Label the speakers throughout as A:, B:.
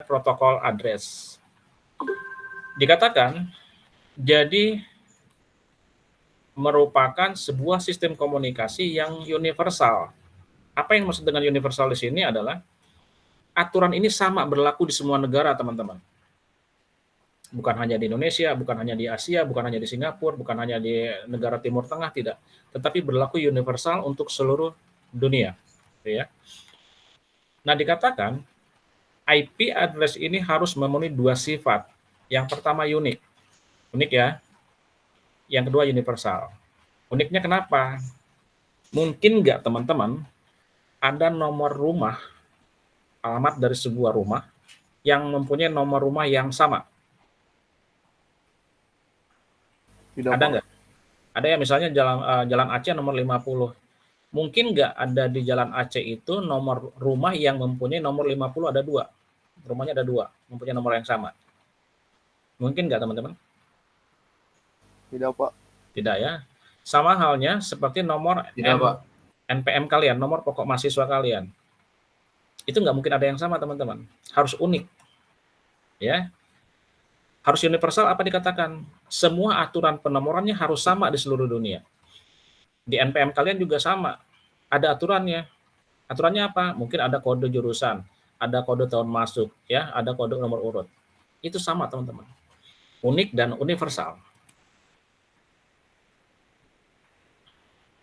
A: protokol address. Dikatakan jadi merupakan sebuah sistem komunikasi yang universal. Apa yang maksud dengan universal di sini adalah aturan ini sama berlaku di semua negara, teman-teman. Bukan hanya di Indonesia, bukan hanya di Asia, bukan hanya di Singapura, bukan hanya di negara Timur Tengah, tidak. Tetapi berlaku universal untuk seluruh dunia. Ya. Nah, dikatakan IP address ini harus memenuhi dua sifat. Yang pertama unik. Unik ya. Yang kedua universal. Uniknya kenapa? Mungkin nggak teman-teman ada nomor rumah, alamat dari sebuah rumah yang mempunyai nomor rumah yang sama?
B: Tidak,
A: Ada
B: Pak.
A: nggak? Ada ya, misalnya Jalan Aceh nomor 50. Mungkin nggak ada di Jalan Aceh itu nomor rumah yang mempunyai nomor 50 ada dua. Rumahnya ada dua, mempunyai nomor yang sama. Mungkin nggak teman-teman?
B: Tidak, Pak.
A: Tidak ya. Sama halnya seperti nomor
C: Tidak, Pak.
A: NPM kalian, nomor pokok mahasiswa kalian. Itu nggak mungkin ada yang sama, teman-teman. Harus unik. Ya. Harus universal apa dikatakan? Semua aturan penomorannya harus sama di seluruh dunia. Di NPM kalian juga sama. Ada aturannya. Aturannya apa? Mungkin ada kode jurusan, ada kode tahun masuk, ya, ada kode nomor urut. Itu sama, teman-teman. Unik dan universal.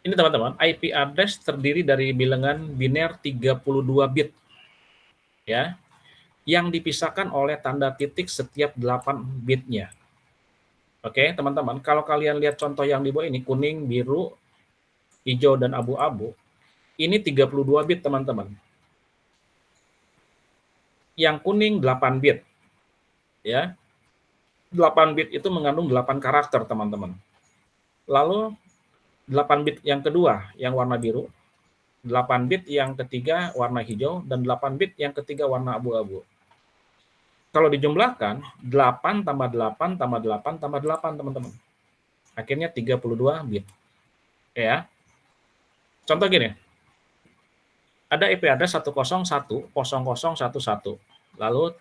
A: Ini teman-teman, IP address terdiri dari bilangan biner 32 bit. Ya. Yang dipisahkan oleh tanda titik setiap 8 bitnya. Oke, teman-teman, kalau kalian lihat contoh yang di bawah ini, kuning, biru, hijau, dan abu-abu, ini 32 bit, teman-teman. Yang kuning 8 bit. Ya. 8 bit itu mengandung 8 karakter, teman-teman. Lalu 8 bit yang kedua yang warna biru, 8 bit yang ketiga warna hijau, dan 8 bit yang ketiga warna abu-abu. Kalau dijumlahkan, 8 tambah 8 tambah 8 tambah 8, teman-teman. Akhirnya 32 bit. Ya. Contoh gini. Ada IP address 101.0.0.11, lalu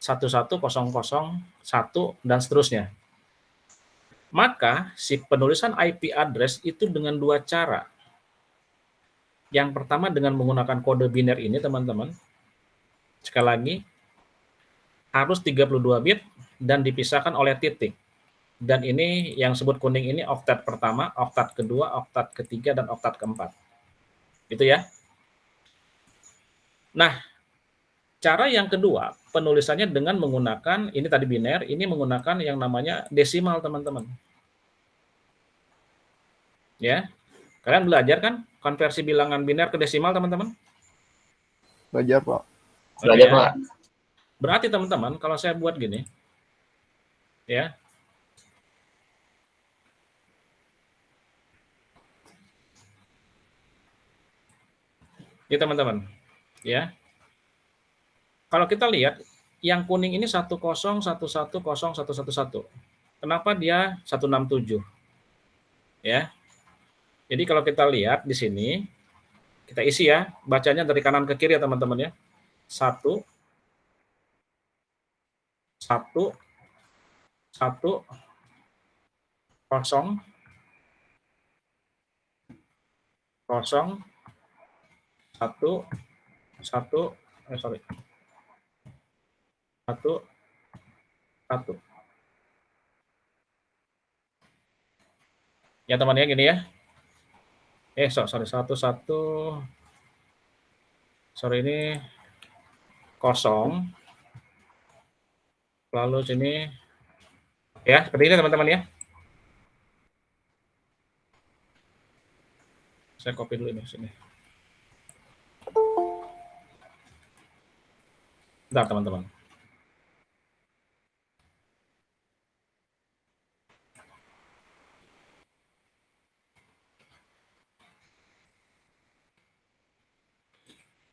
A: 11.0.0.1 dan seterusnya. Maka si penulisan IP address itu dengan dua cara. Yang pertama dengan menggunakan kode biner ini, teman-teman. Sekali lagi, harus 32 bit dan dipisahkan oleh titik. Dan ini yang sebut kuning ini oktat pertama, oktat kedua, oktat ketiga, dan oktat keempat. Itu ya. Nah, cara yang kedua, penulisannya dengan menggunakan, ini tadi biner, ini menggunakan yang namanya desimal, teman-teman. Ya, kalian belajar kan konversi bilangan biner ke desimal, teman-teman?
B: Belajar, Pak.
C: Belajar,
A: ya.
C: Pak.
A: Berarti teman-teman, kalau saya buat gini, ya, ya teman-teman, ya. Kalau kita lihat, yang kuning ini 10.11.0.111. Kenapa dia 167? Ya. Jadi kalau kita lihat di sini, kita isi ya, bacanya dari kanan ke kiri ya teman-teman ya. 1, 1, 1, 0, 0, 1, 1, 1, 1. Ya teman ya, gini ya. Sorry, 1, 1. Sorry, ini 0. Lalu sini, ya, seperti ini teman-teman ya. Saya copy dulu ini sini. Bentar teman-teman.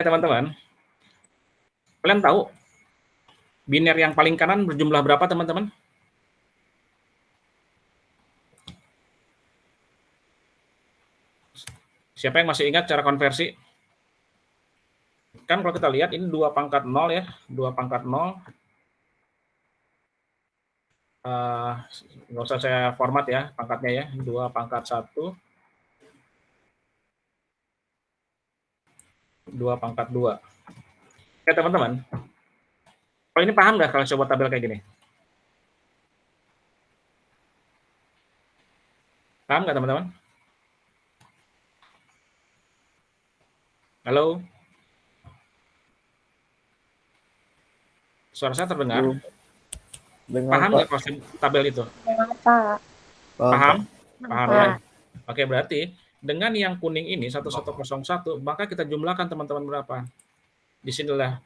A: Teman-teman, kalian tahu biner yang paling kanan berjumlah berapa, teman-teman? Siapa yang masih ingat cara konversi? Kan kalau kita lihat ini 2 pangkat 0 ya, 2 pangkat 0. Nggak usah saya format ya pangkatnya ya, 2 pangkat 1, 2 pangkat 2. Oke teman-teman, kalau ini paham nggak kalau coba tabel kayak gini? Paham nggak teman-teman? Halo? Suara saya terdengar?
B: Dengar,
A: Paham
B: Pak.
A: nggak konsep tabel itu?
C: Pak.
A: Paham?
B: Pak.
A: Paham ya? Oke, berarti dengan yang kuning ini 1101, maka kita jumlahkan teman-teman berapa? Di sinilah.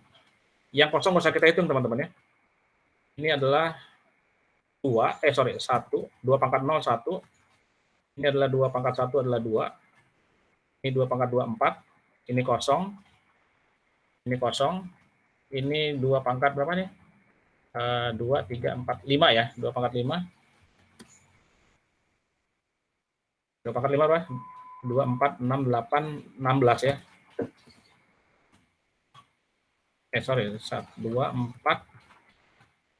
A: Yang kosong nggak usah kita hitung teman-teman ya. Ini adalah 1, 2 pangkat 0, 1. Ini adalah 2 pangkat 1 adalah 2. Ini 2 pangkat 2, 4. Ini kosong. Ini kosong. Ini 2 pangkat berapa nih? 2, 3, 4, 5 ya. 2 pangkat 5. 2 pangkat 5 berapa? 2, 4, 6, 8, 16 ya. 1, 2, 4,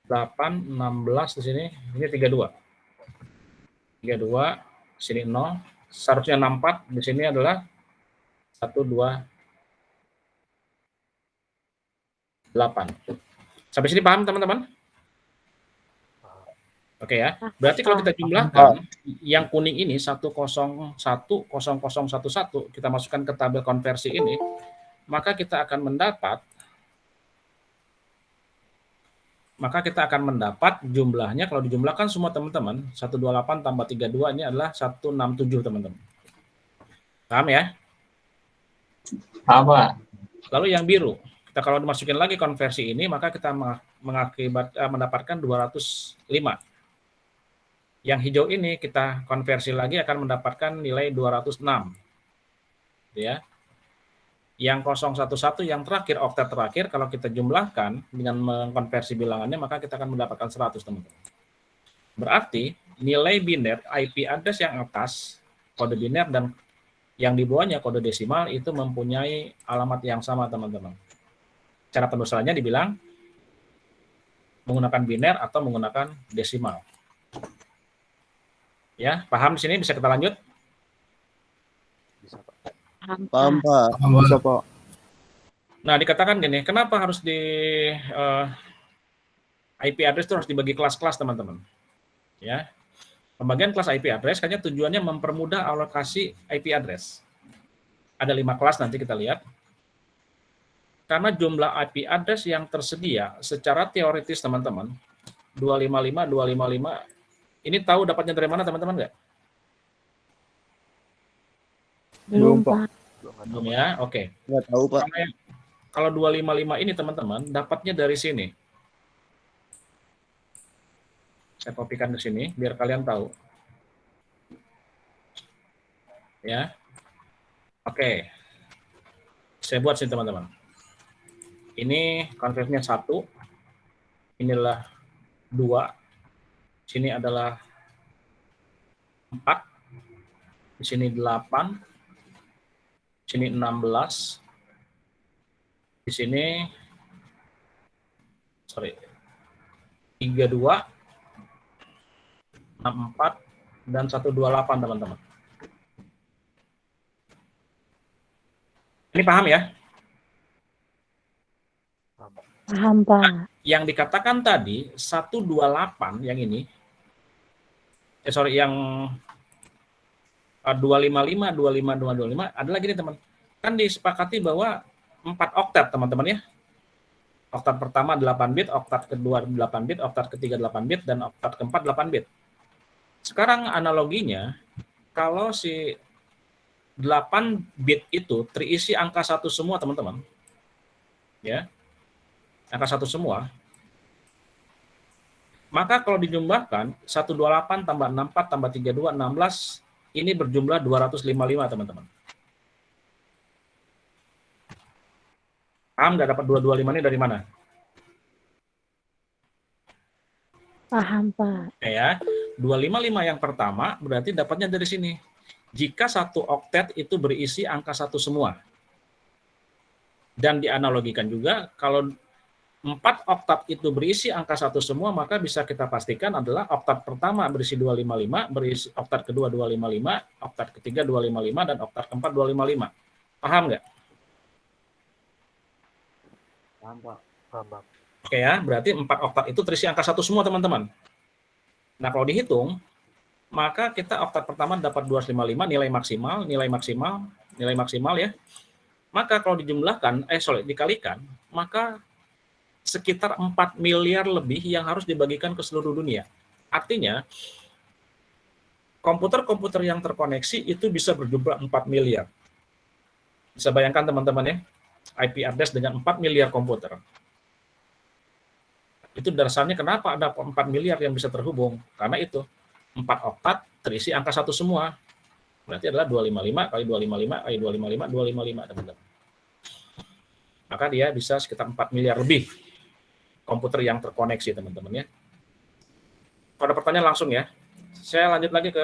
A: 8, 16 di sini. Ini 32. 32, sini 0. Seharusnya 64, di sini adalah 1, 2, 8. Sampai sini paham teman-teman? Oke ya. Berarti kalau kita jumlahkan yang kuning ini 101, 0011 kita masukkan ke tabel konversi ini, maka kita akan mendapat jumlahnya kalau dijumlahkan semua teman-teman 128 tambah 32 ini adalah 167 teman-teman. Paham ya?
D: Paham, Pak.
A: Lalu yang biru, kita kalau dimasukin lagi konversi ini maka kita mendapatkan 205. Yang hijau ini kita konversi lagi akan mendapatkan nilai 206. Ya. Yang 011 yang terakhir, oktet terakhir, kalau kita jumlahkan dengan mengkonversi bilangannya, maka kita akan mendapatkan 100, teman-teman. Berarti nilai biner IP address yang atas, kode biner, dan yang di bawahnya kode desimal itu mempunyai alamat yang sama, teman-teman. Cara penulisannya dibilang menggunakan biner atau menggunakan desimal. Ya, paham di sini? Bisa kita lanjut?
B: Paham, Pak. Bisa, Pak.
A: Nah, dikatakan gini, kenapa harus di IP address itu harus dibagi kelas-kelas, teman-teman? Ya, pembagian kelas IP address kayaknya tujuannya mempermudah alokasi IP address. Ada 5 kelas nanti kita lihat. Karena jumlah IP address yang tersedia secara teoritis, teman-teman, 255, ini tahu dapatnya dari mana, teman-teman nggak?
C: Belum, Pak.
A: Belum ya, oke.
B: Nggak tahu, Pak.
A: Kalau 255 ini, teman-teman, dapatnya dari sini. Saya kopikan ke sini, biar kalian tahu. Ya. Oke. Saya buat sini, teman-teman. Ini konversinya 1. Inilah 2. Sini adalah 4. Di sini 8. Di sini 16. Di sini 32, 64, dan 128, teman-teman. Ini paham ya?
C: Paham, Pak.
A: Yang dikatakan tadi 128 yang ini, yang 255, 255 adalah gini, teman. Kan disepakati bahwa 4 oktet, teman-teman ya. Oktet pertama 8 bit, oktet kedua 8 bit, oktet ketiga 8 bit, dan oktet keempat 8 bit. Sekarang analoginya, kalau si 8 bit itu terisi angka 1 semua, teman-teman. Ya. Angka 1 semua. Maka kalau dijumlahkan 128 tambah 64 tambah 32 16 ini berjumlah 255, teman-teman. Paham nggak dapat 225 ini dari mana?
C: Paham, Pak.
A: Ya, 255 yang pertama berarti dapatnya dari sini. Jika satu oktet itu berisi angka 1 semua. Dan dianalogikan juga, kalau 4 oktat itu berisi angka 1 semua, maka bisa kita pastikan adalah oktat pertama berisi 255, berisi oktat kedua 255, oktat ketiga 255, dan oktat keempat 255. Paham nggak?
B: Paham, Pak. Paham, Pak.
A: Oke ya, berarti 4 oktat itu terisi angka 1 semua, teman-teman. Nah, kalau dihitung, maka kita oktat pertama dapat 255, nilai maksimal ya. Maka kalau dikalikan, maka sekitar 4 miliar lebih yang harus dibagikan ke seluruh dunia. Artinya, komputer-komputer yang terkoneksi itu bisa berjumlah 4 miliar. Bisa bayangkan teman-teman ya, IP address dengan 4 miliar komputer. Itu dasarnya kenapa ada 4 miliar yang bisa terhubung. Karena itu, 4 oktat terisi angka 1 semua. Berarti adalah 255 kali 255 kali 255, 255, teman-teman. Maka dia bisa sekitar 4 miliar lebih komputer yang terkoneksi, teman-teman ya. Pada pertanyaan langsung ya. Saya lanjut lagi ke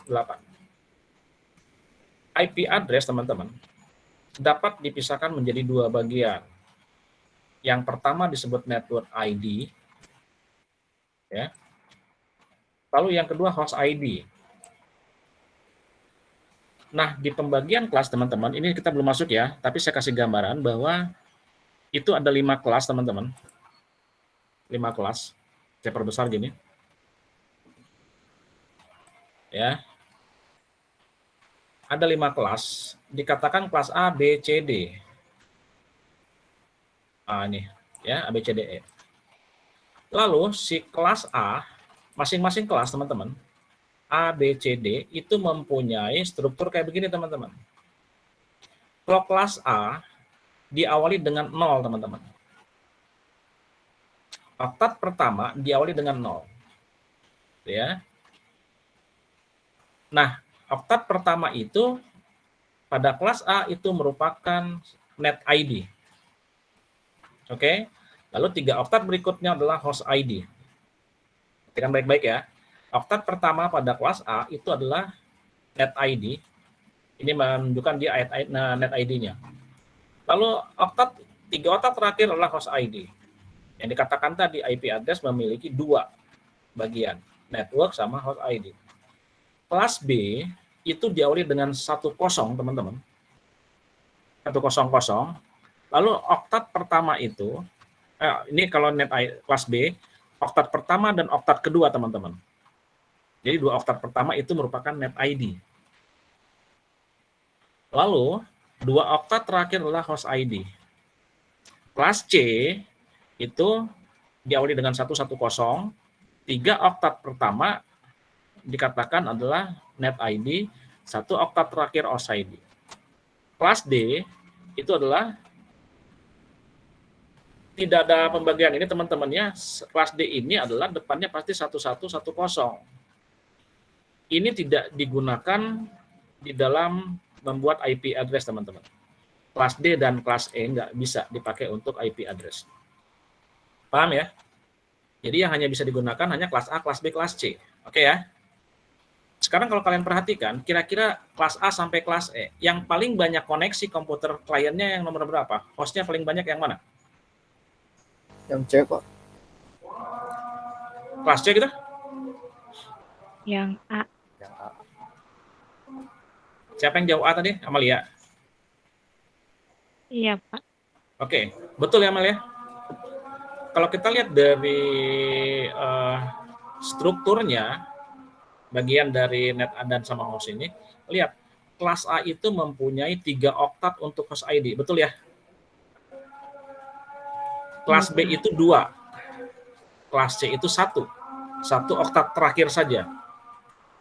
A: 8. IP address, teman-teman, dapat dipisahkan menjadi 2 bagian. Yang pertama disebut network ID, ya. Lalu yang kedua host ID. Nah, di pembagian kelas, teman-teman, ini kita belum masuk ya, tapi saya kasih gambaran bahwa itu ada 5 kelas, teman-teman. 5 kelas. Saya perbesar gini. Ya. Ada 5 kelas, dikatakan kelas A, B, C, D. Ini ya, A, B, C, D, E. Lalu si kelas A, masing-masing kelas, teman-teman, A, B, C, D itu mempunyai struktur kayak begini, teman-teman. Kalau kelas A diawali dengan 0, teman-teman. Oktat pertama diawali dengan 0. Ya. Nah, oktat pertama itu pada kelas A itu merupakan net ID. Oke. Lalu 3 oktat berikutnya adalah host ID. Perhatikan baik-baik ya. Oktat pertama pada kelas A itu adalah net ID. Ini menunjukkan dia net ID-nya. Lalu 3 oktat terakhir adalah host ID. Yang dikatakan tadi IP address memiliki 2 bagian, network sama host ID. Kelas B itu diawali dengan 10, teman-teman. 100. Lalu oktat pertama itu, ini kalau net ID, kelas B, oktat pertama dan oktat kedua, teman-teman. Jadi 2 oktat pertama itu merupakan net ID. Lalu 2 oktat terakhir adalah host ID. Kelas C itu diawali dengan 110, 3 oktat pertama dikatakan adalah net ID, 1 oktat terakhir host ID. Kelas D itu adalah tidak ada pembagian ini, teman-temannya. Kelas D ini adalah depannya pasti 1110. Ini tidak digunakan di dalam membuat IP address, teman-teman. Kelas D dan kelas E nggak bisa dipakai untuk IP address. Paham ya? Jadi yang hanya bisa digunakan hanya kelas A, kelas B, kelas C. Oke ya? Sekarang kalau kalian perhatikan, kira-kira kelas A sampai kelas E, yang paling banyak koneksi komputer kliennya yang nomor berapa? Hostnya paling banyak yang mana?
B: Yang C, Pak.
A: Kelas C gitu?
C: Yang A.
B: Yang A.
A: Siapa yang jawab A tadi? Amalia?
C: Iya, Pak.
A: Oke, betul ya Amalia? Kalau kita lihat dari strukturnya, bagian dari net dan sama host ini, lihat, kelas A itu mempunyai 3 oktat untuk host ID, betul ya? Kelas B itu 2, kelas C itu 1 oktat terakhir saja.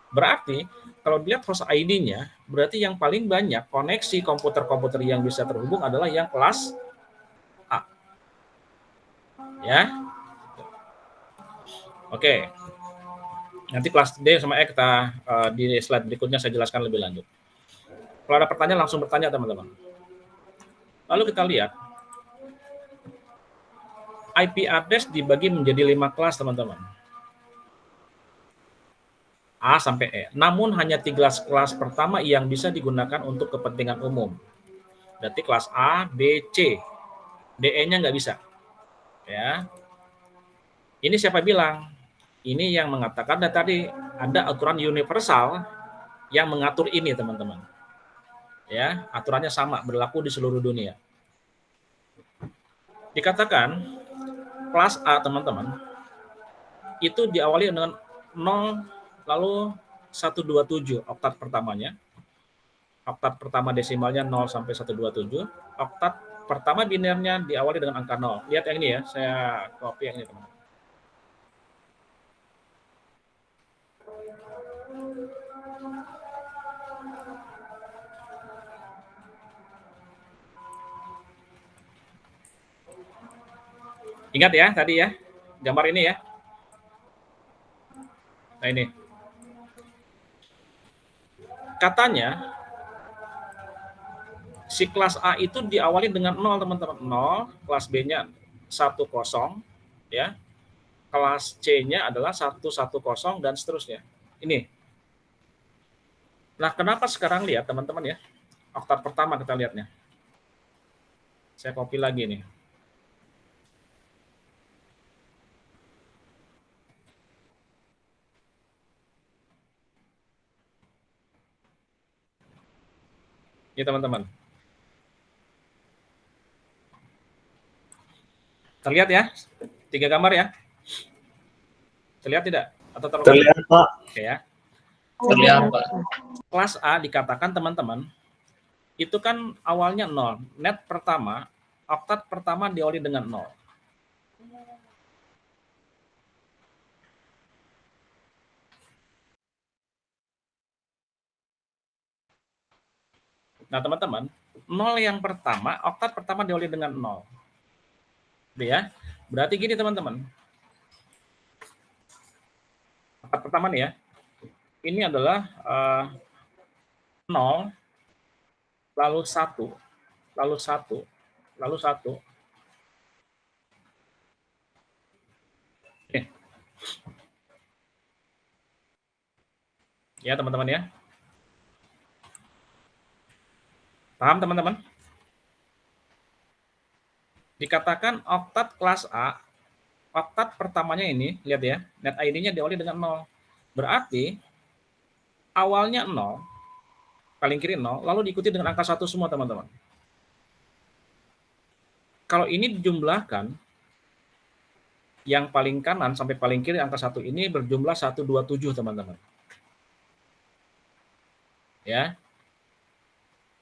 A: Berarti kalau dilihat host ID-nya, berarti yang paling banyak koneksi komputer-komputer yang bisa terhubung adalah yang kelas A. Ya. Oke. Nanti kelas D sama E kita di slide berikutnya saya jelaskan lebih lanjut. Kalau ada pertanyaan langsung bertanya, teman-teman. Lalu kita lihat IP address dibagi menjadi 5 kelas, teman-teman. A sampai E. Namun hanya 3 kelas pertama yang bisa digunakan untuk kepentingan umum. Berarti kelas A, B, C. DE-nya nggak bisa. Ya. Ini siapa bilang? Ini yang mengatakan tadi ada aturan universal yang mengatur ini, teman-teman. Ya, aturannya sama, berlaku di seluruh dunia. Dikatakan kelas A, teman-teman, itu diawali dengan 0 lalu 127 oktat pertamanya. Oktat pertama desimalnya 0 sampai 127. Oktat pertama binernya diawali dengan angka 0. Lihat yang ini ya, saya copy yang ini, teman-teman. Ingat ya tadi ya, gambar ini ya. Nah ini. Katanya si kelas A itu diawali dengan 0, teman-teman. 0, kelas B-nya 10, ya. Kelas C-nya adalah 110 dan seterusnya. Ini. Nah, kenapa sekarang lihat teman-teman ya? Oktat pertama kita lihatnya. Saya copy lagi nih. Ini teman-teman. Terlihat ya? 3 gambar ya? Terlihat tidak? Atau terlalu
D: Terlihat, Pak.
A: Oke ya.
D: Terlihat, Pak.
A: Kelas A dikatakan teman-teman, itu kan awalnya 0. Net pertama, oktat pertama diawali dengan 0. Nah teman-teman, 0 yang pertama, oktat pertama diawali dengan 0. Ya, berarti gini teman-teman. Oktat pertama nih ya, ini adalah 0, lalu 1, lalu 1, lalu 1. Oke. Ya teman-teman ya. Paham teman-teman? Dikatakan oktat kelas A, oktat pertamanya ini, lihat ya, net ID-nya diawali dengan 0. Berarti awalnya 0, paling kiri 0, lalu diikuti dengan angka 1 semua teman-teman. Kalau ini dijumlahkan, yang paling kanan sampai paling kiri angka 1 ini berjumlah 127 teman-teman. Ya.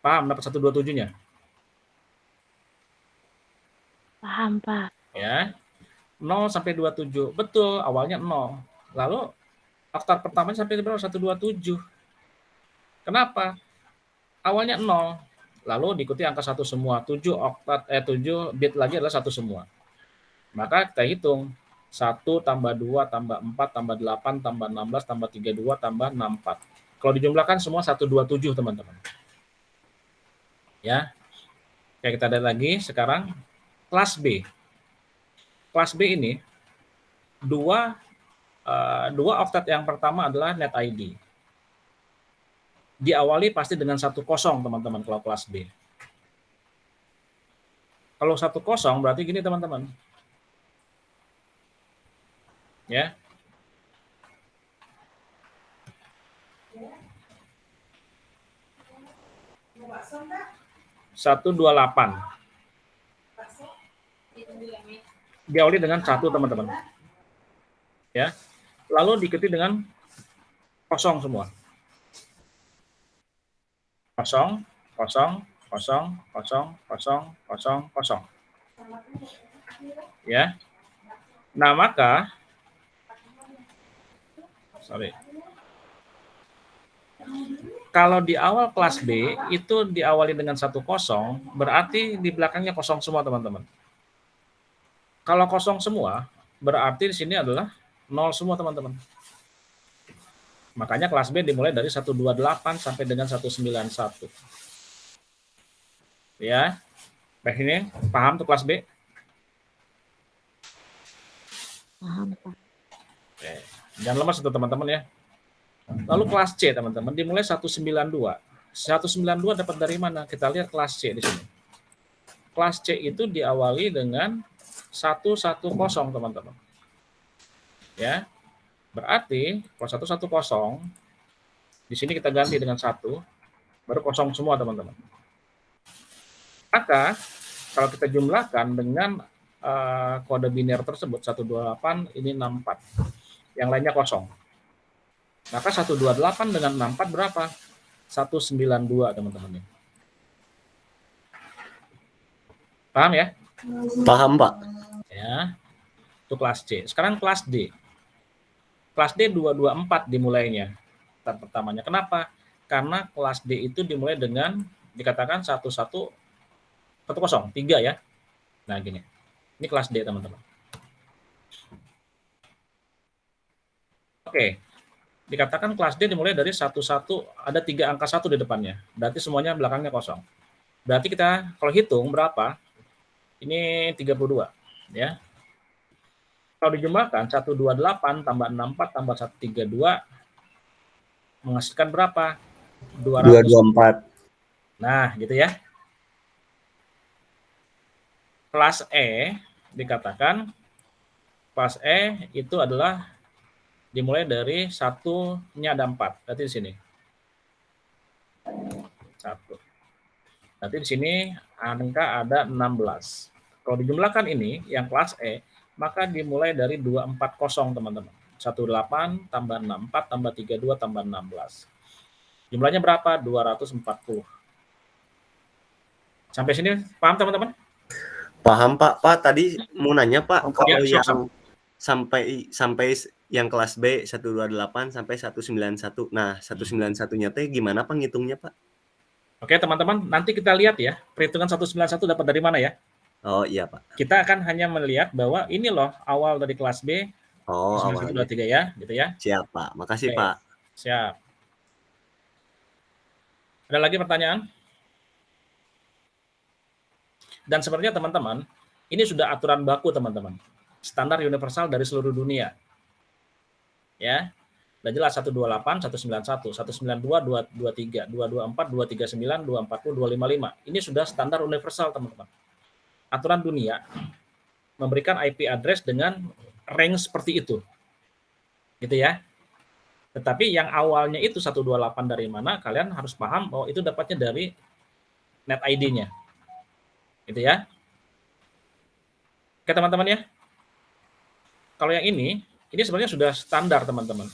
A: Paham dapat 127-nya?
C: Paham, Pak.
A: Ya. 0 sampai 27. Betul, awalnya 0. Lalu oktat pertamanya sampai berapa? 127. Kenapa? Awalnya 0. Lalu diikuti angka 1 semua. 7 bit lagi adalah 1 semua. Maka kita hitung 1 tambah 2 tambah 4 tambah 8 tambah 16 tambah 32 tambah 64. Kalau dijumlahkan semua 127 teman-teman. Ya. Oke, kita lihat lagi sekarang kelas B. Kelas B ini dua oktat yang pertama adalah net ID. Diawali pasti dengan 10 teman-teman kalau kelas B. Kalau 10 berarti gini teman-teman. Ya. Satu 28. Diawali dengan 1 teman-teman. Ya. Lalu diikuti dengan 0 semua. 0, 0, 0, 0, 0, 0, 0. Ya. Nah, maka kalau di awal kelas B itu diawali dengan 1 0, berarti di belakangnya 0 semua, teman-teman. Kalau 0 semua, berarti di sini adalah 0 semua, teman-teman. Makanya kelas B dimulai dari 128 sampai dengan 191. Ya. Baik, ini paham tuh kelas B?
C: Paham, Pak.
A: Oke. Jangan lemas itu teman-teman ya. Lalu kelas C teman-teman dimulai 192. 192 dapat dari mana? Kita lihat kelas C di sini. kelas C itu diawali dengan 110 teman-teman. Ya. Berarti kalau 110 di sini kita ganti dengan 1 baru kosong semua teman-teman. Maka kalau kita jumlahkan dengan kode biner tersebut 128 ini 64. Yang lainnya kosong. Maka 128 dengan 64 berapa? 192 teman-teman. Paham ya?
E: Paham, Pak.
A: Ya. Itu kelas C. Sekarang kelas D. Kelas D 224 dimulainya. Tab pertamanya. Kenapa? Karena kelas D itu dimulai dengan dikatakan 1110 3 ya. Nah, gini. Ini kelas D, teman-teman. Oke. Dikatakan kelas D dimulai dari 11 ada 3 angka 1 di depannya. Berarti semuanya belakangnya kosong. Berarti kita kalau hitung berapa? Ini 32, ya. Kalau dijumlahkan 128 tambah 64 tambah 132 menghasilkan berapa?
E: 224.
A: Nah, gitu ya. Kelas E dikatakan kelas E itu adalah dimulai dari 1-nya ada 4. Berarti di sini. 1. Berarti di sini angka ada 16. Kalau dijumlahkan ini yang kelas E, maka dimulai dari 240 teman-teman. 18 tambah 64 tambah 32 tambah 16. Jumlahnya berapa? 240. Sampai sini paham teman-teman?
E: Paham, Pak. Pak, tadi mau nanya, Pak, kalau
A: Ya,
E: yang sampai yang kelas B 128 sampai 191. Nah, 191-nya teh gimana Pak ngitungnya, Pak?
A: Oke, teman-teman, nanti kita lihat ya, perhitungan 191 dapat dari mana ya.
E: Oh, iya, Pak.
A: Kita akan hanya melihat bahwa ini loh awal dari kelas B,
E: Oh,
A: 1, 2,
E: awalnya.
A: 3 ya, gitu ya.
E: Siap, Pak. Makasih,
A: Oke.
E: Pak.
A: Siap. Ada lagi pertanyaan? Dan sebenarnya teman-teman, ini sudah aturan baku teman-teman. Standar universal dari seluruh dunia. Ya. Sudah jelas 128, 191, 192, 223, 224, 239, 240, 255. Ini sudah standar universal teman-teman. Aturan dunia memberikan IP address dengan range seperti itu. Gitu ya. Tetapi yang awalnya itu 128 dari mana, kalian harus paham bahwa itu dapatnya dari net ID-nya. Gitu ya. Oke teman-teman ya. Kalau yang ini sebenarnya sudah standar teman-teman.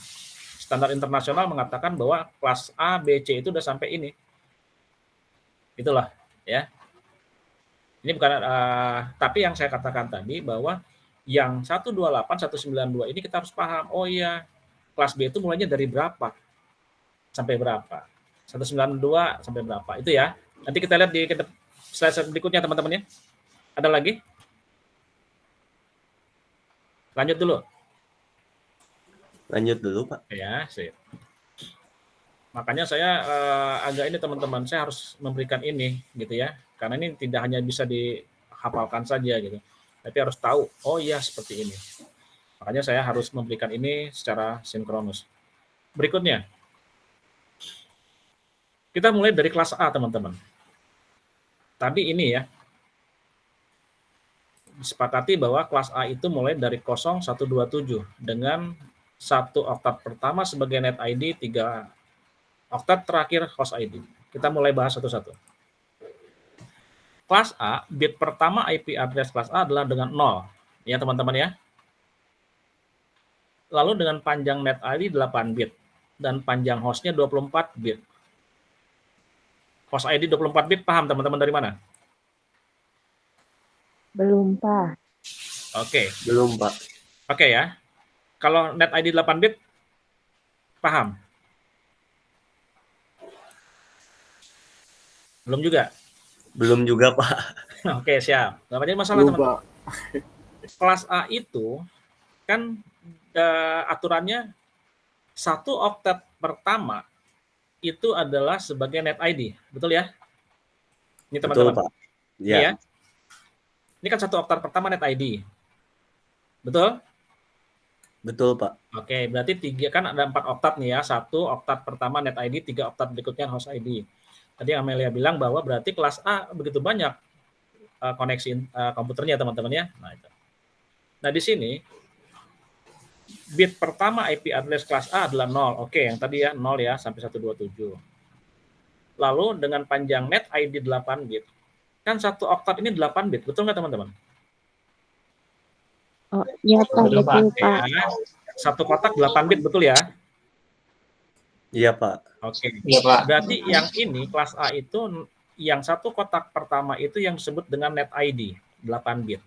A: Standar internasional mengatakan bahwa kelas A, B, C itu udah sampai ini. Itulah ya. Ini bukan tapi yang saya katakan tadi bahwa yang 128, 192 ini kita harus paham. Oh iya, kelas B itu mulainya dari berapa? Sampai berapa? 192 sampai berapa? Itu ya. Nanti kita lihat di slide berikutnya teman-teman ya. Ada lagi? Lanjut dulu.
E: Lanjut dulu, Pak.
A: Ya, sip. Makanya saya agak ini teman-teman, saya harus memberikan ini gitu ya. Karena ini tidak hanya bisa dihafalkan saja gitu. Tapi harus tahu, oh iya seperti ini. Makanya saya harus memberikan ini secara sinkronus. Berikutnya. Kita mulai dari kelas A, teman-teman. Tadi ini ya. Disepakati bahwa kelas A itu mulai dari 0127 dengan 1 oktat pertama sebagai net ID, 3 oktat terakhir host ID. Kita mulai bahas satu-satu. Kelas A, bit pertama IP address kelas A adalah dengan 0. Ya teman-teman ya. Lalu dengan panjang net ID 8 bit. Dan panjang hostnya 24 bit. Host ID 24 bit paham teman-teman dari mana?
C: Belum, Pak.
A: Oke.
E: Belum, Pak.
A: Oke ya. Kalau net ID 8 bit, paham? Belum juga?
E: Belum juga, Pak.
A: Oke, siap. Nggak ada masalah,
B: Lupa.
A: teman-teman. Kelas A itu, kan aturannya 1 oktat pertama itu adalah sebagai net ID. Betul ya? Ini teman-teman.
E: Betul, Pak.
A: Ini ya. Ini kan 1 oktat pertama net ID. Betul?
E: Betul, Pak.
A: Oke, berarti 3 kan ada 4 oktat nih ya. 1 oktat pertama net ID, 3 oktat berikutnya host ID. Tadi Amelia bilang bahwa berarti kelas A begitu banyak koneksi komputernya teman-teman ya. Nah, itu. Nah, di sini bit pertama IP address kelas A adalah 0. Oke, yang tadi ya 0 ya sampai 127. Lalu dengan panjang net ID 8 bit. Kan satu oktat ini 8 bit, betul nggak teman-teman?
C: Oh, iya Pak,
D: Betul, Pak.
C: betul Pak.
A: Ya, satu kotak 8 bit, betul ya?
E: Iya, Pak.
A: Oke.
D: Iya, Pak.
A: Berarti yang ini kelas A itu yang satu kotak pertama itu yang disebut dengan net ID 8 bit.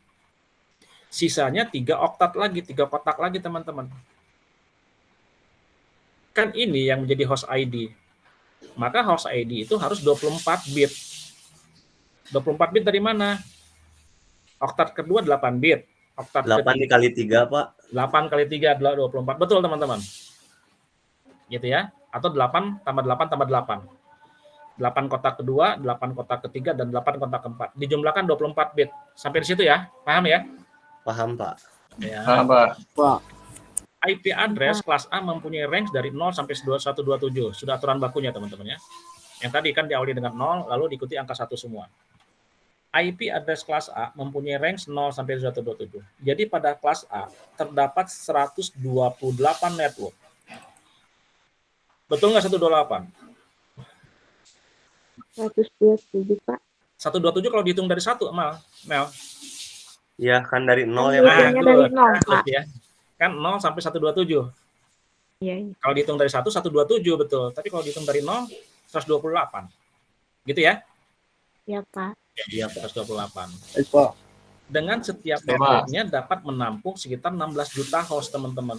A: Sisanya 3 oktat lagi, 3 kotak lagi teman-teman. Kan ini yang menjadi host ID. Maka host ID itu harus 24 bit. 24 bit dari mana? Oktat kedua 8 bit. Oktat
E: 8 dikali 3, Pak.
A: 8 kali 3 adalah 24. Betul teman-teman. Gitu ya. Atau 8 tambah 8 tambah 8. 8 kotak kedua, 8 kotak ketiga, dan 8 kotak keempat. Dijumlahkan 24 bit. Sampai di situ ya? Paham ya?
E: Paham, Pak.
A: Ya.
D: Pak.
B: Pak.
A: IP address kelas A mempunyai range dari 0 sampai 127. Sudah aturan bakunya teman-teman ya. Yang tadi kan diawali dengan 0, lalu diikuti angka 1 semua. IP address kelas A mempunyai range 0 sampai 127. Jadi pada kelas A terdapat 128 network. Betul nggak 128?
C: 127 Pak.
A: 127 kalau dihitung dari 1, Mel.
E: Iya, kan dari 0 ya,
C: Kan
E: Pak.
C: hitungnya dari 0 Pak.
A: Ya. Kan 0 sampai 127.
C: Iya.
A: Kalau dihitung dari 1, 127 betul. Tapi kalau dihitung dari 0, 128. Gitu ya?
C: Iya Pak.
A: Iya, 128.
B: Baik, Pak.
A: Dengan setiap
D: Coba.
A: networknya dapat menampung sekitar 16 juta host, teman-teman.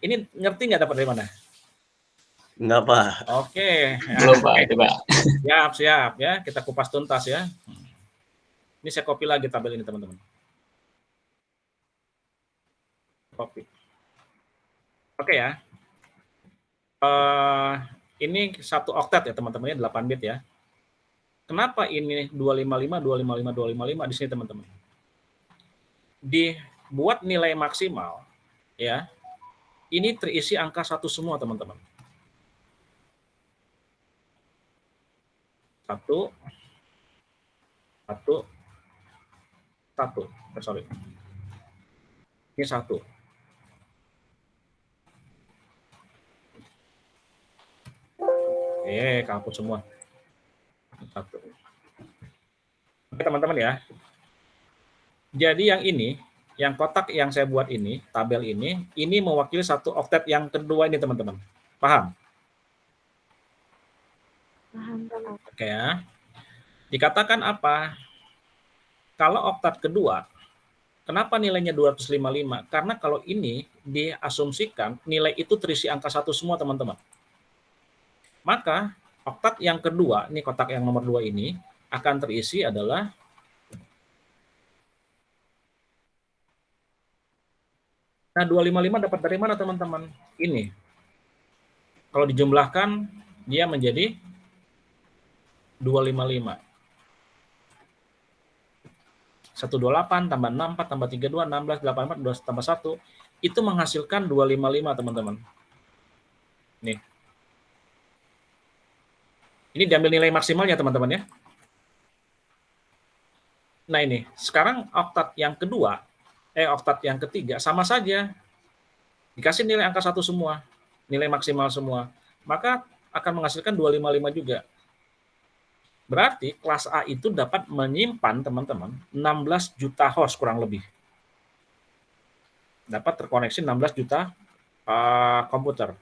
A: Ini ngerti nggak dapat dari mana?
E: Enggak, Pak.
A: Oke.
D: Belum, Pak. Itu, Pak.
A: Siap ya. Kita kupas tuntas ya. Ini saya copy lagi tabel ini, teman-teman. Copy. Oke ya. Ini satu oktet ya teman-teman, 8 bit ya. Kenapa ini 255, 255, 255 di sini teman-teman? Dibuat nilai maksimal ya. Ini terisi angka 1 semua teman-teman. 1, sorry. Ini 1. Kaput semua. 1. Oke teman-teman ya. Jadi yang ini, yang kotak yang saya buat ini, tabel ini mewakili satu oktet yang kedua ini teman-teman. Paham?
C: Paham Pak.
A: Oke ya. Dikatakan apa? Kalau oktat kedua, kenapa nilainya 255? Karena kalau ini diasumsikan nilai itu terisi angka 1 semua teman-teman. Maka oktat yang kedua, ini kotak yang nomor 2 ini, akan terisi adalah Nah, 255 dapat dari mana teman-teman? Ini. Kalau dijumlahkan, dia menjadi 255. 128 tambah 64 tambah 32, 16, 84, 2 tambah 1, itu menghasilkan 255 teman-teman. Nih. Ini diambil nilai maksimalnya teman-teman ya. Nah ini, sekarang oktat yang kedua, oktat yang ketiga sama saja. Dikasih nilai angka 1 semua, nilai maksimal semua. Maka akan menghasilkan 255 juga. Berarti kelas A itu dapat menyimpan teman-teman 16 juta host kurang lebih. Dapat terkoneksi 16 juta komputer.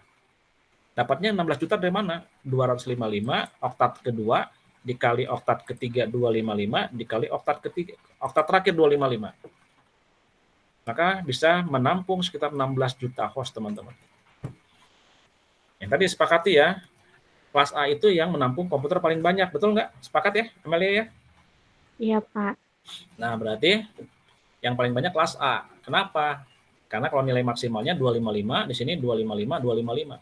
A: Dapatnya 16 juta dari mana? 255 oktat kedua dikali oktat ketiga 255 dikali oktat ketiga, oktat terakhir 255. Maka bisa menampung sekitar 16 juta host teman-teman. Yang tadi sepakati ya, kelas A itu yang menampung komputer paling banyak, betul nggak? Sepakat ya, Amelia ya?
C: Iya Pak.
A: Nah berarti yang paling banyak kelas A. Kenapa? Karena kalau nilai maksimalnya 255, di sini 255, 255.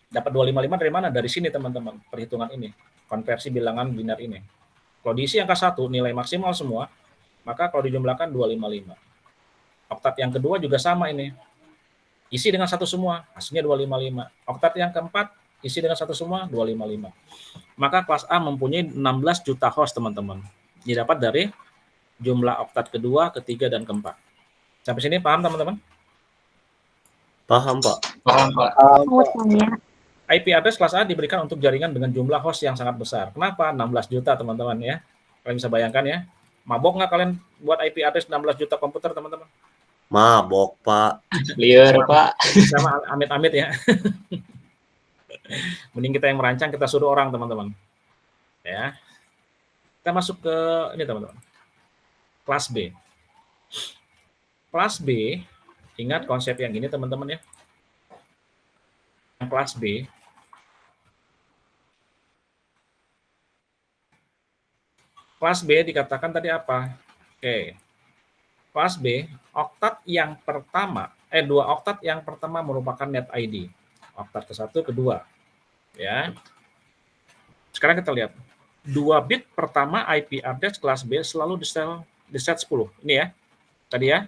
A: Dapat 255 dari mana? Dari sini teman-teman, perhitungan ini. Konversi bilangan biner ini. Kalau diisi angka 1, nilai maksimal semua, maka kalau dijumlahkan 255. Oktat yang kedua juga sama ini. Isi dengan 1 semua, hasilnya 255. Oktat yang keempat, isi dengan satu semua 255. Maka kelas A mempunyai 16 juta host, teman-teman. Didapat dari jumlah oktat kedua, ketiga, dan keempat. Sampai sini paham, teman-teman?
E: Paham, Pak.
D: Paham, Pak.
C: Mau tanya.
A: IP address kelas A diberikan untuk jaringan dengan jumlah host yang sangat besar. Kenapa? 16 juta, teman-teman ya. Kalian bisa bayangkan ya. Mabok nggak kalian buat IP address 16 juta komputer, teman-teman?
E: Mabok, Pak.
D: Liar, Pak.
A: Sama amit-amit ya. Mending kita yang merancang, kita suruh orang, teman-teman. Ya. Kita masuk ke ini, teman-teman. Kelas B. Kelas B, ingat konsep yang ini, teman-teman ya. Yang kelas B, kelas B dikatakan tadi apa? Oke. Kelas B, oktat yang pertama, dua oktat yang pertama merupakan net ID. Oktat ke-1, kedua. Ya. Sekarang kita lihat. 2 bit pertama IP address kelas B selalu di set 10. Ini ya. Tadi ya.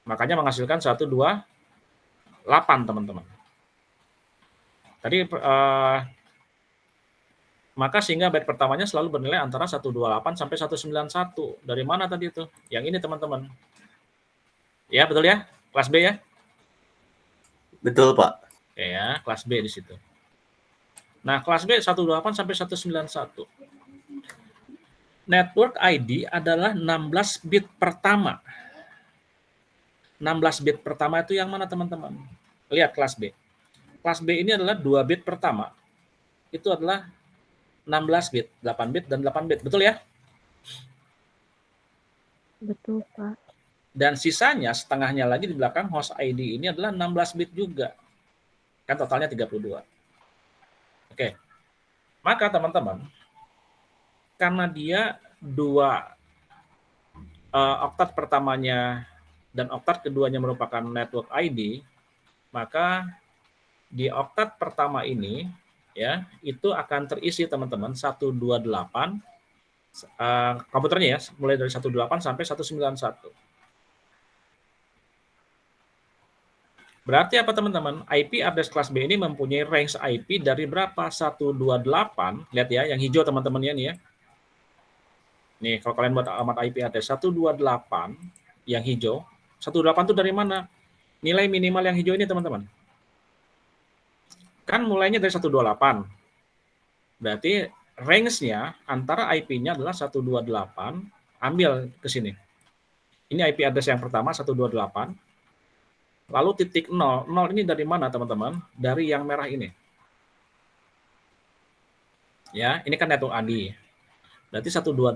A: Makanya menghasilkan 1, 2, 8, teman-teman. Tadi maka sehingga byte pertamanya selalu bernilai antara 128 sampai 191. Dari mana tadi itu? Yang ini, teman-teman. Ya, betul ya? Kelas B ya?
E: Betul, Pak.
A: Oke ya, kelas B di situ. Nah, kelas B 128 sampai 191. Network ID adalah 16 bit pertama. 16 bit pertama itu yang mana, teman-teman? Lihat kelas B. Kelas B ini adalah 2 bit pertama. Itu adalah 16 bit, 8 bit, dan 8 bit. Betul ya?
C: Betul, Pak.
A: Dan sisanya, setengahnya lagi di belakang host ID ini adalah 16 bit juga. Kan totalnya 32. Oke. Maka teman-teman, karena dia 2 oktat pertamanya dan oktat keduanya merupakan network ID, maka di oktat pertama ini ya itu akan terisi, teman-teman, 128 komputernya ya, mulai dari 18 sampai 191. Berarti apa, teman-teman? IP address kelas B ini mempunyai range IP dari berapa? 128. Lihat ya, yang hijau, teman-teman ya, nih ya. Nih, kalau kalian buat alamat IP address 128 yang hijau, 128 itu dari mana? Nilai minimal yang hijau ini, teman-teman. Kan mulainya dari 128. Berarti range-nya antara IP-nya adalah 128, ambil ke sini. Ini IP address yang pertama 128. Lalu titik 0. 0 ini dari mana, teman-teman? Dari yang merah ini. Ya, ini kan network ID. Berarti 128.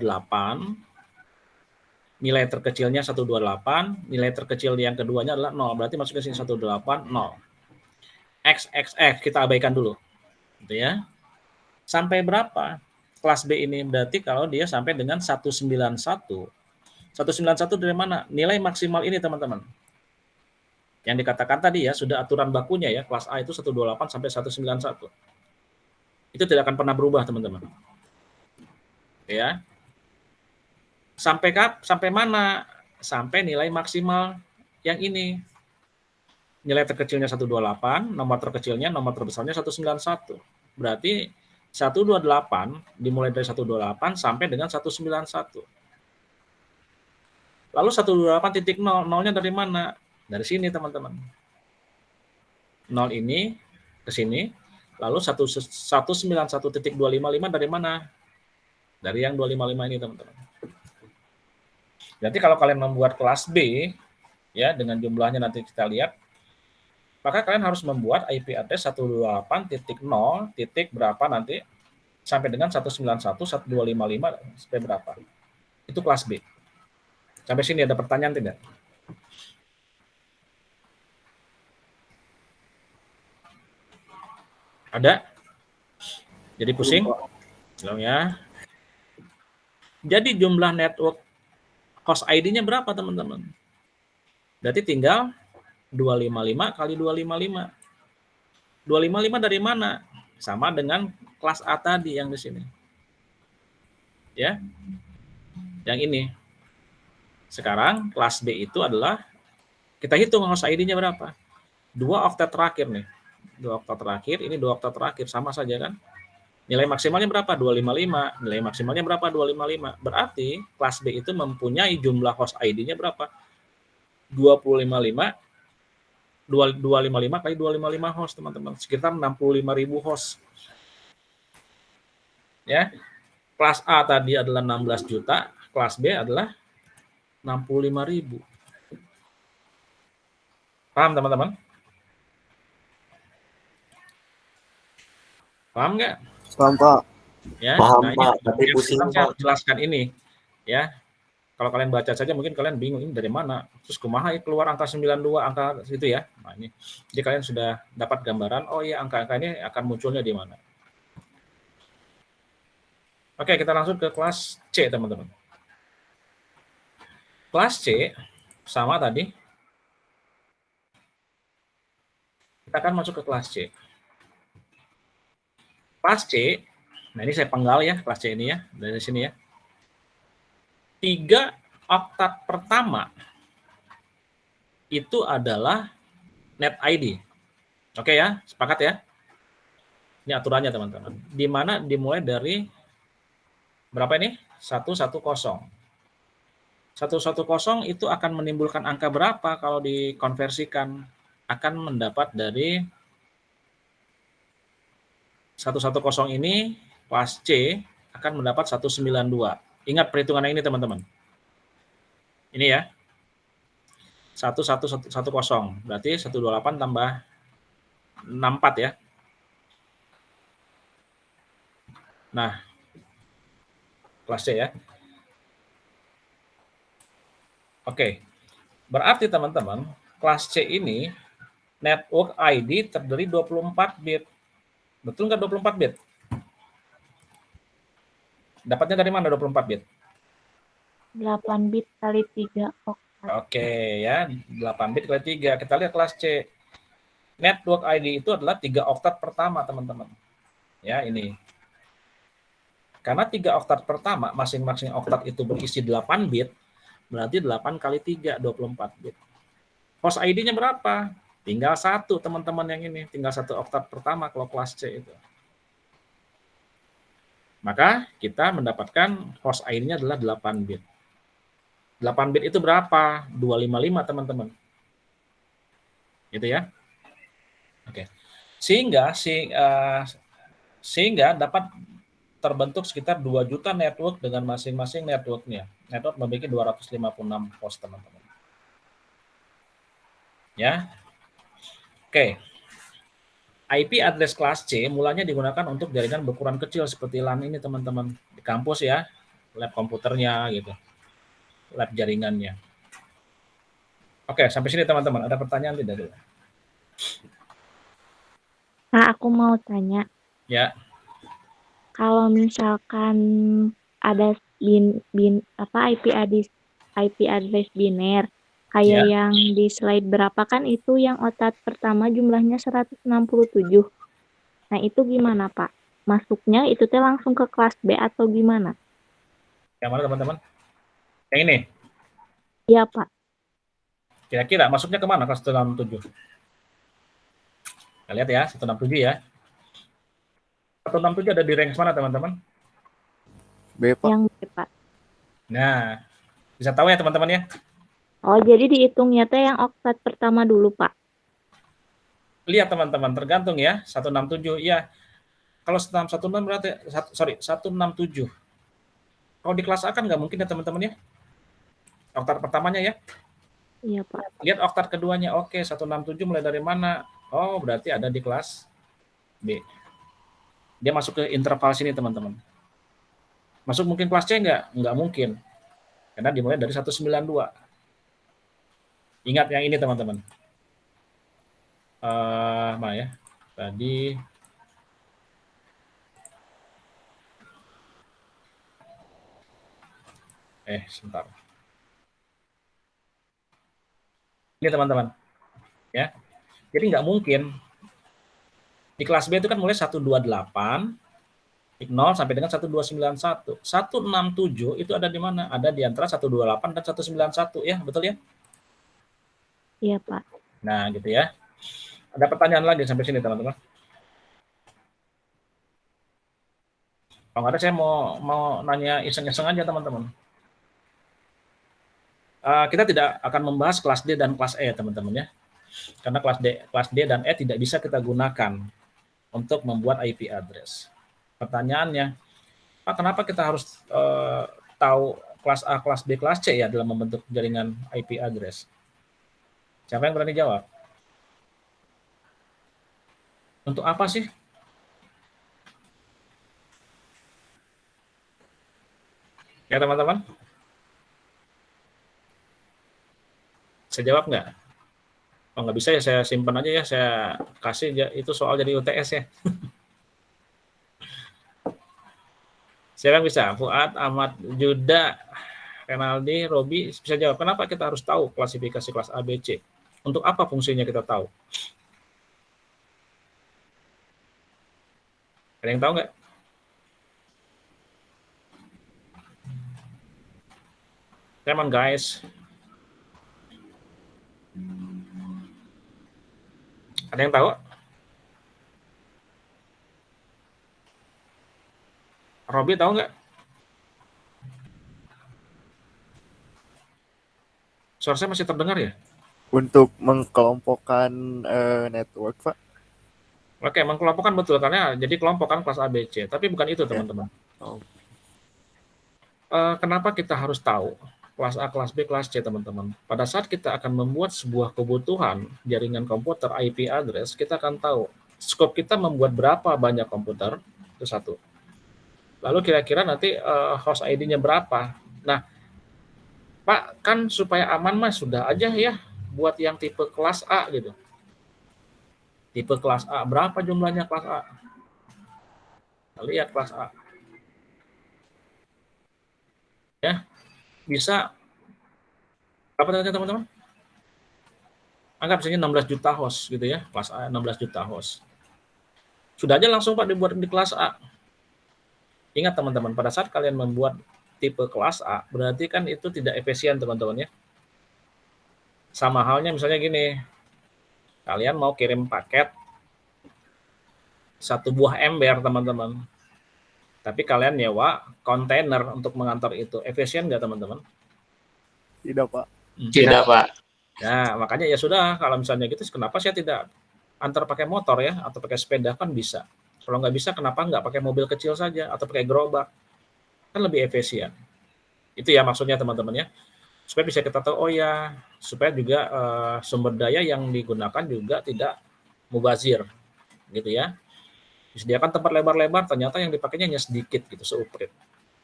A: Nilai terkecilnya 128, nilai terkecil yang keduanya adalah 0. Berarti masuk ke sini 180. XXX kita abaikan dulu. Gitu ya. Sampai berapa? Kelas B ini berarti kalau dia sampai dengan 191. 191 dari mana? Nilai maksimal ini, teman-teman. Yang dikatakan tadi ya, sudah aturan bakunya ya, kelas A itu 128 sampai 191. Itu tidak akan pernah berubah, teman-teman. Ya. Sampai mana? Sampai nilai maksimal yang ini. Nilai terkecilnya 128, nomor terkecilnya, nomor terbesarnya 191. Berarti 128 dimulai dari 128 sampai dengan 191. Lalu 128.0, nolnya dari mana? Dari sini, teman-teman. 0 ini ke sini, lalu 191.255 dari mana? Dari yang 255 ini, teman-teman. Berarti kalau kalian membuat kelas B, ya dengan jumlahnya nanti kita lihat, maka kalian harus membuat IP address 128.0 titik berapa nanti sampai dengan 191.125 sampai berapa. Itu kelas B. Sampai sini ada pertanyaan tidak? Ada? Jadi pusing? Belum ya. Jadi jumlah network host ID-nya berapa, teman-teman? Berarti tinggal 255 kali 255. 255 dari mana? Sama dengan kelas A tadi yang di sini. Ya. Yang ini. Sekarang kelas B itu adalah kita hitung host ID-nya berapa? 2 oktat terakhir nih. 2 oktat terakhir, ini 2 oktat terakhir, sama saja kan? Nilai maksimalnya berapa? 255. Nilai maksimalnya berapa? 255. Berarti kelas B itu mempunyai jumlah host ID-nya berapa? 255 kali 255 host, teman-teman. Sekitar 65.000 host. Ya. Kelas A tadi adalah 16 juta, kelas B adalah 65.000. Paham, teman-teman? Paham nggak?
B: Paham, Pak.
A: Ya,
E: Paham,
A: nah ini
E: Pak, tapi pusing,
A: sekarang saya
E: Pak.
A: harus jelaskan ini. Ya, kalau kalian baca saja mungkin kalian bingung ini dari mana. Terus kumaha keluar angka 92, angka situ ya. Nah ini, jadi kalian sudah dapat gambaran, oh iya angka-angka ini akan munculnya di mana. Oke, kita langsung ke kelas C, teman-teman. Kelas C, sama tadi. Kita akan masuk ke kelas C. Kelas C, nah ini saya penggal ya, kelas C ini ya, dari sini ya. 3 oktat pertama itu adalah net ID. Oke ya, sepakat ya? Ini aturannya teman-teman. Di mana dimulai dari berapa ini? 110. 110 itu akan menimbulkan angka berapa kalau dikonversikan? Akan mendapat dari 110 ini kelas C akan mendapat 192. Ingat perhitungan ini teman-teman. Ini ya. 1110 berarti 128 tambah 64 ya. Nah, kelas C ya. Oke. Berarti teman-teman, kelas C ini network ID terdiri 24 bit. Betul nggak 24 bit? Dapatnya dari mana 24 bit?
C: 8 bit kali 3 oktat.
A: Oke ya, 8 bit kali 3. Kita lihat kelas C. Network ID itu adalah 3 oktat pertama, teman-teman. Ya, ini. Karena 3 oktat pertama, masing-masing oktat itu berisi 8 bit, berarti 8 kali 3, 24 bit. Host ID-nya berapa? Tinggal 1, teman-teman yang ini. Tinggal 1 oktat pertama kalau kelas C itu. Maka kita mendapatkan host ID-nya adalah 8 bit. 8 bit itu berapa? 255, teman-teman. Gitu ya. Oke. Sehingga dapat terbentuk sekitar 2 juta network dengan masing-masing networknya. Network memiliki 256 host, teman-teman. Ya. Oke. IP address kelas C mulanya digunakan untuk jaringan berukuran kecil seperti LAN ini, teman-teman. Di kampus ya, lab komputernya gitu. Lab jaringannya. Oke, sampai sini teman-teman. Ada pertanyaan tidak?
C: Nah, aku mau tanya.
A: Ya.
C: Kalau misalkan ada IP address biner, kayak yang di slide berapa kan itu yang oktat pertama jumlahnya 167. Nah, itu gimana, Pak? Masuknya itu teh langsung ke kelas B atau gimana?
A: Yang mana, teman-teman? Yang ini?
C: Iya, Pak.
A: Kira-kira masuknya kemana kelas 167? Kita lihat ya, 167 ya. 167 ada di range mana, teman-teman?
B: B, Pak.
C: Yang B, Pak.
A: Nah, bisa tahu ya, teman-teman ya?
C: Oh, jadi dihitungnya teh yang oktat pertama dulu, Pak.
A: Lihat, teman-teman, tergantung ya. 167, ya. Kalau 116 berarti, 167. Kalau di kelas A kan nggak mungkin ya, teman-teman ya. Oktat pertamanya ya.
C: Iya, Pak.
A: Lihat oktat keduanya, oke, 167 mulai dari mana? Oh, berarti ada di kelas B. Dia masuk ke interval sini, teman-teman. Masuk mungkin kelas C nggak? Nggak mungkin. Karena dimulai dari 192. Ingat yang ini, teman-teman. Mana ya? Tadi sebentar. Ini, teman-teman. Ya. Jadi nggak mungkin. Di kelas B itu kan mulai 128, 0 sampai dengan 1291. 167 itu ada di mana? Ada di antara 128 dan 191 ya, betul ya?
C: Iya, Pak.
A: Nah, gitu ya. Ada pertanyaan lagi sampai sini teman-teman? Kalau nggak ada saya mau nanya iseng-iseng aja teman-teman. Kita tidak akan membahas kelas D dan kelas E teman-teman ya. Karena kelas D dan E tidak bisa kita gunakan untuk membuat IP address. Pertanyaannya, Pak, kenapa kita harus tahu kelas A, kelas B, kelas C ya dalam membentuk jaringan IP address? Siapa yang berani jawab? Untuk apa sih? Ya teman-teman? Saya jawab nggak? Oh nggak bisa ya, saya simpan aja ya, saya kasih itu soal jadi UTS ya. Siapa yang bisa? Fuad, Ahmad, Juda, Renaldi, Robi, bisa jawab. Kenapa kita harus tahu klasifikasi kelas A, B, C? Untuk apa fungsinya kita tahu? Ada yang tahu nggak? Come on guys. Ada yang tahu? Robi tahu nggak? Suara saya masih terdengar ya?
B: Untuk mengkelompokkan network, Pak.
A: Oke, mengkelompokkan betul karena jadi kelompokan kelas A, B, C. Tapi bukan itu teman-teman.
B: Oh.
A: Kenapa kita harus tahu kelas A, kelas B, kelas C teman-teman? Pada saat kita akan membuat sebuah kebutuhan jaringan komputer IP address, kita akan tahu skop kita membuat berapa banyak komputer, itu satu. Lalu kira-kira nanti host ID-nya berapa. Nah, Pak, kan supaya aman mas sudah aja ya buat yang tipe kelas A gitu. Tipe kelas A, berapa jumlahnya kelas A? Kita lihat kelas A. Ya, bisa apa tadi teman-teman? Anggap misalnya 16 juta host gitu ya, kelas A 16 juta host. Sudah aja langsung Pak dibuat di kelas A. Ingat teman-teman, pada saat kalian membuat tipe kelas A, berarti kan itu tidak efisien teman-teman ya. Sama halnya misalnya gini, kalian mau kirim paket satu buah ember teman-teman. Tapi kalian nyewa kontainer untuk mengantar itu. Efisien nggak teman-teman?
B: Tidak, Pak.
D: Tidak, Pak.
A: Nah, makanya ya sudah, kalau misalnya gitu, kenapa saya tidak antar pakai motor ya, atau pakai sepeda kan bisa. Kalau nggak bisa, kenapa nggak pakai mobil kecil saja, atau pakai gerobak? Kan lebih efisien. Itu ya maksudnya teman-teman ya. Supaya bisa kita tahu, oh ya, supaya juga sumber daya yang digunakan juga tidak mubazir, gitu ya. Disediakan tempat lebar-lebar, ternyata yang dipakainya hanya sedikit gitu, seuprit.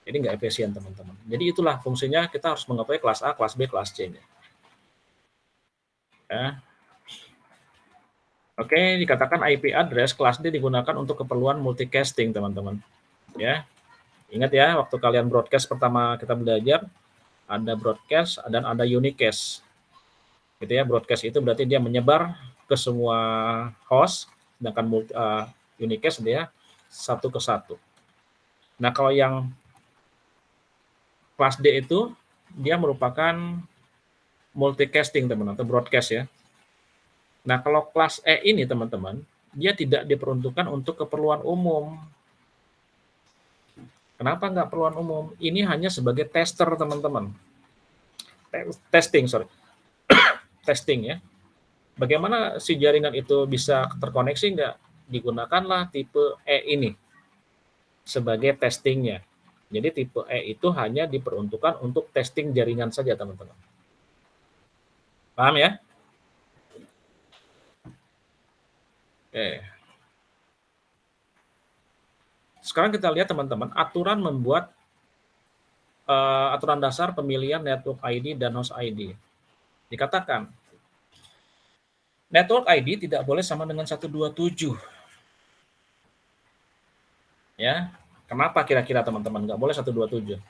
A: Jadi nggak efisien teman-teman. Jadi itulah fungsinya kita harus mengetahui kelas A, kelas B, kelas C-nya. Ya. Oke, dikatakan IP address kelas D digunakan untuk keperluan multicasting, teman-teman. Ya, ingat ya, waktu kalian broadcast pertama kita belajar, ada broadcast dan ada unicast. Gitu ya, broadcast itu berarti dia menyebar ke semua host, sedangkan unicast dia satu ke satu. Nah, kalau yang kelas D itu dia merupakan multicasting teman-teman, atau broadcast ya. Nah, kalau kelas E ini teman-teman, dia tidak diperuntukkan untuk keperluan umum. Kenapa nggak keperluan umum? Ini hanya sebagai tester teman-teman. Testing ya. Bagaimana si jaringan itu bisa terkoneksi nggak? Digunakanlah tipe E ini sebagai testingnya. Jadi tipe E itu hanya diperuntukkan untuk testing jaringan saja teman-teman. Paham ya? Oke. Sekarang kita lihat teman-teman, aturan membuat aturan dasar pemilihan network ID dan host ID. Dikatakan, network ID tidak boleh sama dengan 127. Ya, kenapa kira-kira teman-teman nggak boleh 127?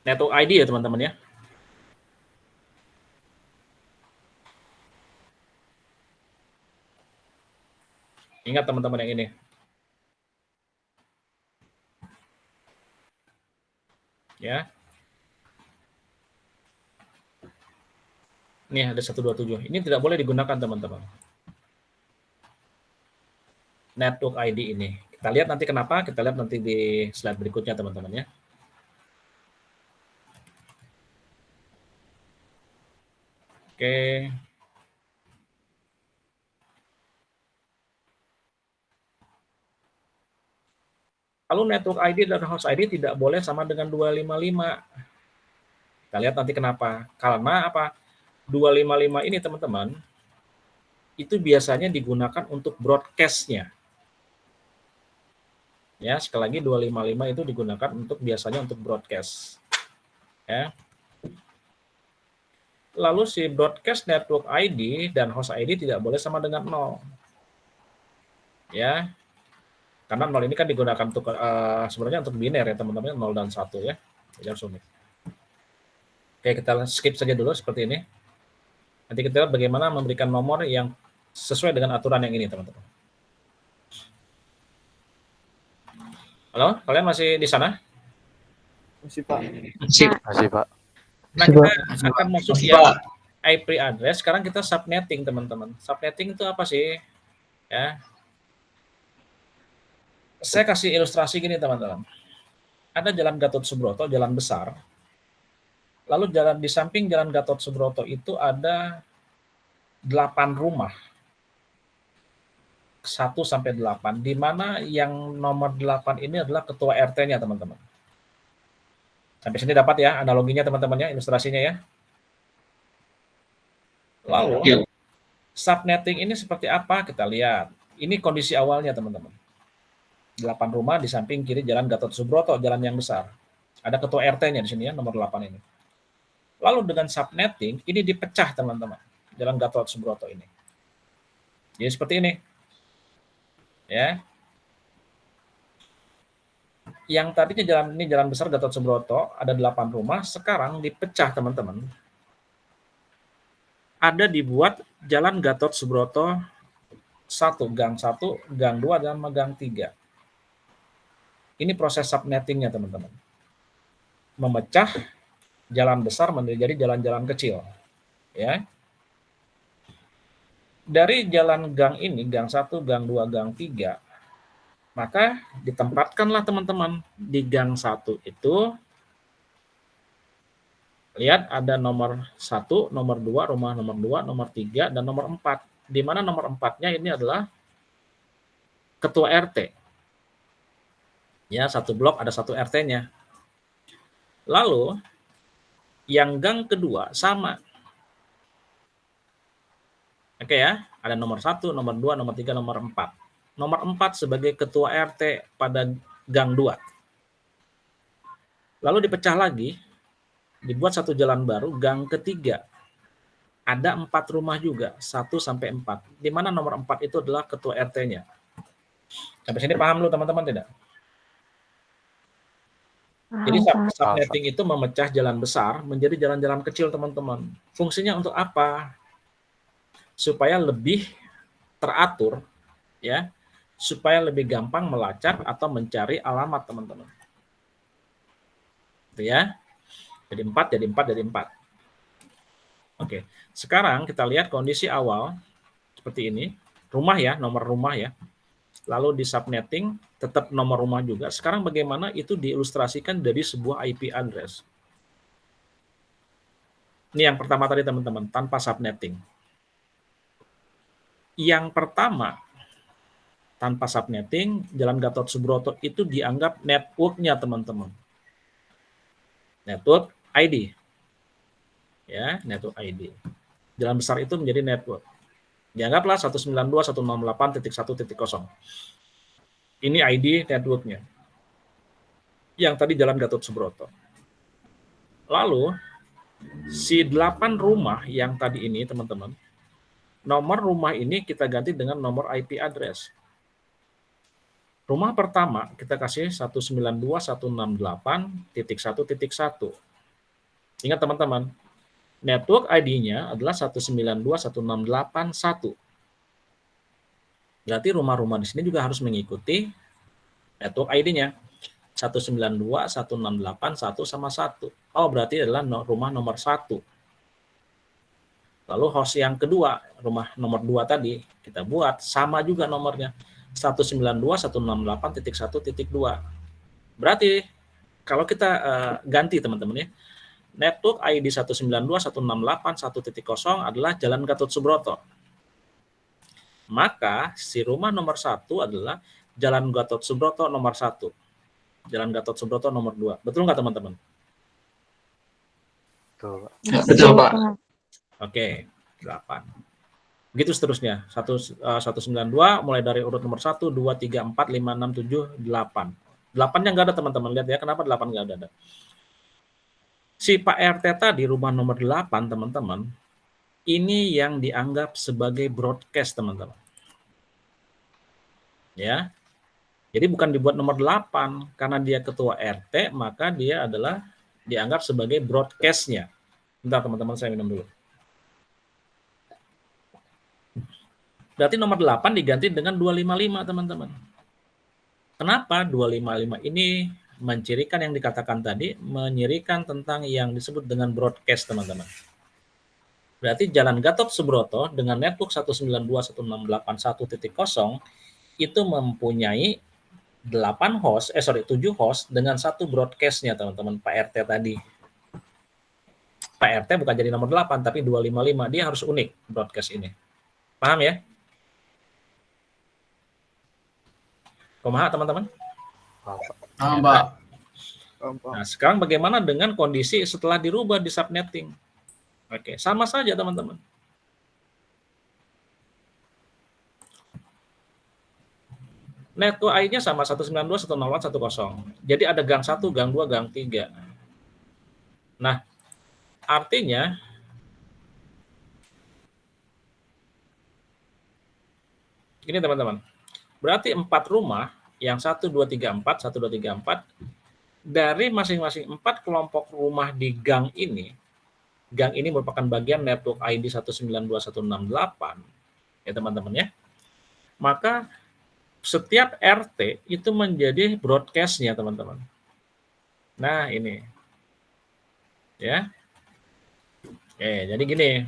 A: Network ID ya teman-teman ya. Ingat teman-teman yang ini. Ya. Nih ada 127. Ini tidak boleh digunakan teman-teman. Network ID ini. Kita lihat nanti kenapa, kita lihat nanti di slide berikutnya teman-teman ya. Oke. Lalu network ID dan host ID tidak boleh sama dengan 255. Kita lihat nanti kenapa. Karena apa? 255 ini teman-teman, itu biasanya digunakan untuk broadcast-nya. Ya, sekali lagi 255 itu digunakan biasanya untuk broadcast. Ya. Lalu si broadcast network ID dan host ID tidak boleh sama dengan 0. Ya. Karena 0 ini kan digunakan untuk sebenarnya untuk biner ya teman-teman, 0 dan 1 ya. Jadi harus unik. Oke, kita skip saja dulu seperti ini. Nanti kita lihat bagaimana memberikan nomor yang sesuai dengan aturan yang ini teman-teman. Halo, kalian masih di sana?
B: Masih Pak.
D: Sip.
B: Masih Pak.
A: Nah, kita akan masuk yang IP address. Sekarang kita subnetting teman-teman. Subnetting itu apa sih? Ya. Saya kasih ilustrasi gini teman-teman. Ada jalan Gatot Subroto, jalan besar. Lalu di samping jalan Gatot Subroto itu ada 8 rumah. 1 sampai 8, di mana yang nomor 8 ini adalah ketua RT-nya teman-teman. Sampai sini dapat ya analoginya teman-teman ya, ilustrasinya ya. Lalu subnetting ini seperti apa? Kita lihat. Ini kondisi awalnya teman-teman. 8 rumah di samping kiri jalan Gatot Subroto, jalan yang besar. Ada ketua RT-nya di sini ya, nomor 8 ini. Lalu dengan subnetting ini dipecah teman-teman, jalan Gatot Subroto ini. Jadi seperti ini. Ya. Yang tadinya jalan besar Gatot Subroto ada 8 rumah, sekarang dipecah teman-teman. Ada dibuat jalan Gatot Subroto 1, gang 1, gang 2 dan gang 3. Ini proses subnettingnya teman-teman. Memecah jalan besar menjadi jalan-jalan kecil. Ya. Dari jalan gang ini, gang 1, gang 2, gang 3, maka ditempatkanlah teman-teman di gang 1 itu, lihat ada nomor 1, nomor 2, rumah nomor 2, nomor 3, dan nomor 4. Di mana nomor 4-nya ini adalah ketua RT. Ya, satu blok ada satu RT-nya. Lalu, yang gang kedua sama. Oke ya, ada nomor 1, nomor 2, nomor 3, nomor 4. Nomor 4 sebagai ketua RT pada gang 2. Lalu dipecah lagi, dibuat satu jalan baru, gang ketiga. Ada 4 rumah juga, 1 sampai 4. Di mana nomor 4 itu adalah ketua RT-nya. Sampai sini paham lu teman-teman tidak? Jadi subnetting itu memecah jalan besar menjadi jalan-jalan kecil teman-teman. Fungsinya untuk apa? Supaya lebih teratur, ya, supaya lebih gampang melacak atau mencari alamat teman-teman. Itu ya. Jadi 4, jadi 4, jadi 4. Oke, sekarang kita lihat kondisi awal seperti ini. Rumah ya, nomor rumah ya. Lalu di subnetting tetap nomor rumah juga. Sekarang bagaimana itu diilustrasikan dari sebuah IP address. Ini yang pertama tadi teman-teman, tanpa subnetting. Yang pertama, tanpa subnetting, jalan Gatot Subroto itu dianggap network-nya teman-teman. Network ID. Ya, network ID. Jalan besar itu menjadi network. Dianggaplah 192.168.1.0. Ini ID network-nya. Yang tadi jalan Gatot Subroto. Lalu, si 8 rumah yang tadi ini, teman-teman, nomor rumah ini kita ganti dengan nomor IP address. Rumah pertama kita kasih 192.168.1.1. Ingat teman-teman, network ID-nya adalah 192.168.1. Berarti rumah-rumah di sini juga harus mengikuti network ID-nya. 192.168.1 sama 1. Oh, berarti adalah rumah nomor 1. Lalu host yang kedua, rumah nomor 2 tadi, kita buat sama juga nomornya. 192.168.1.2. Berarti kalau kita ganti teman-teman ya, network ID 192.168.1.0 adalah Jalan Gatot Subroto. Maka si rumah nomor 1 adalah Jalan Gatot Subroto nomor 1. Jalan Gatot Subroto nomor 2. Betul nggak teman-teman?
B: Betul, Pak.
D: Betul, Pak.
A: Oke, 8. Begitu seterusnya. 192 mulai dari urut nomor 1, 2, 3, 4, 5, 6, 7, 8. 8-nya nggak ada teman-teman. Lihat ya, kenapa 8 nggak ada. Si Pak RT tadi rumah nomor 8 teman-teman, ini yang dianggap sebagai broadcast teman-teman. Ya. Jadi bukan dibuat nomor 8 karena dia ketua RT, maka dia adalah dianggap sebagai broadcast-nya. Bentar teman-teman, saya minum dulu. Berarti nomor 8 diganti dengan 255 teman-teman. Kenapa 255 ini mencirikan yang dikatakan tadi, menyirikan tentang yang disebut dengan broadcast teman-teman. Berarti Jalan Gatot Subroto dengan network 192.168.1.0 itu mempunyai 7 host dengan 1 broadcast-nya teman-teman, Pak RT tadi. Pak RT bukan jadi nomor 8 tapi 255, dia harus unik broadcast ini. Paham ya? Kumaha teman-teman?
B: Paham, Pak.
D: Pak.
B: Paham, Pak.
A: Nah, sekarang bagaimana dengan kondisi setelah dirubah di subnetting? Oke, sama saja teman-teman. Network ID-nya sama 192.168.1.0. Jadi ada gang 1, gang 2, gang 3. Nah, artinya ini teman-teman. Berarti 4 rumah yang 1, 2, 3, 4, 1, 2, 3, 4 dari masing-masing 4 kelompok rumah di gang ini merupakan bagian network ID 192.168 ya teman-teman ya. Maka setiap RT itu menjadi broadcast-nya teman-teman. Nah, ini. Ya. Jadi gini.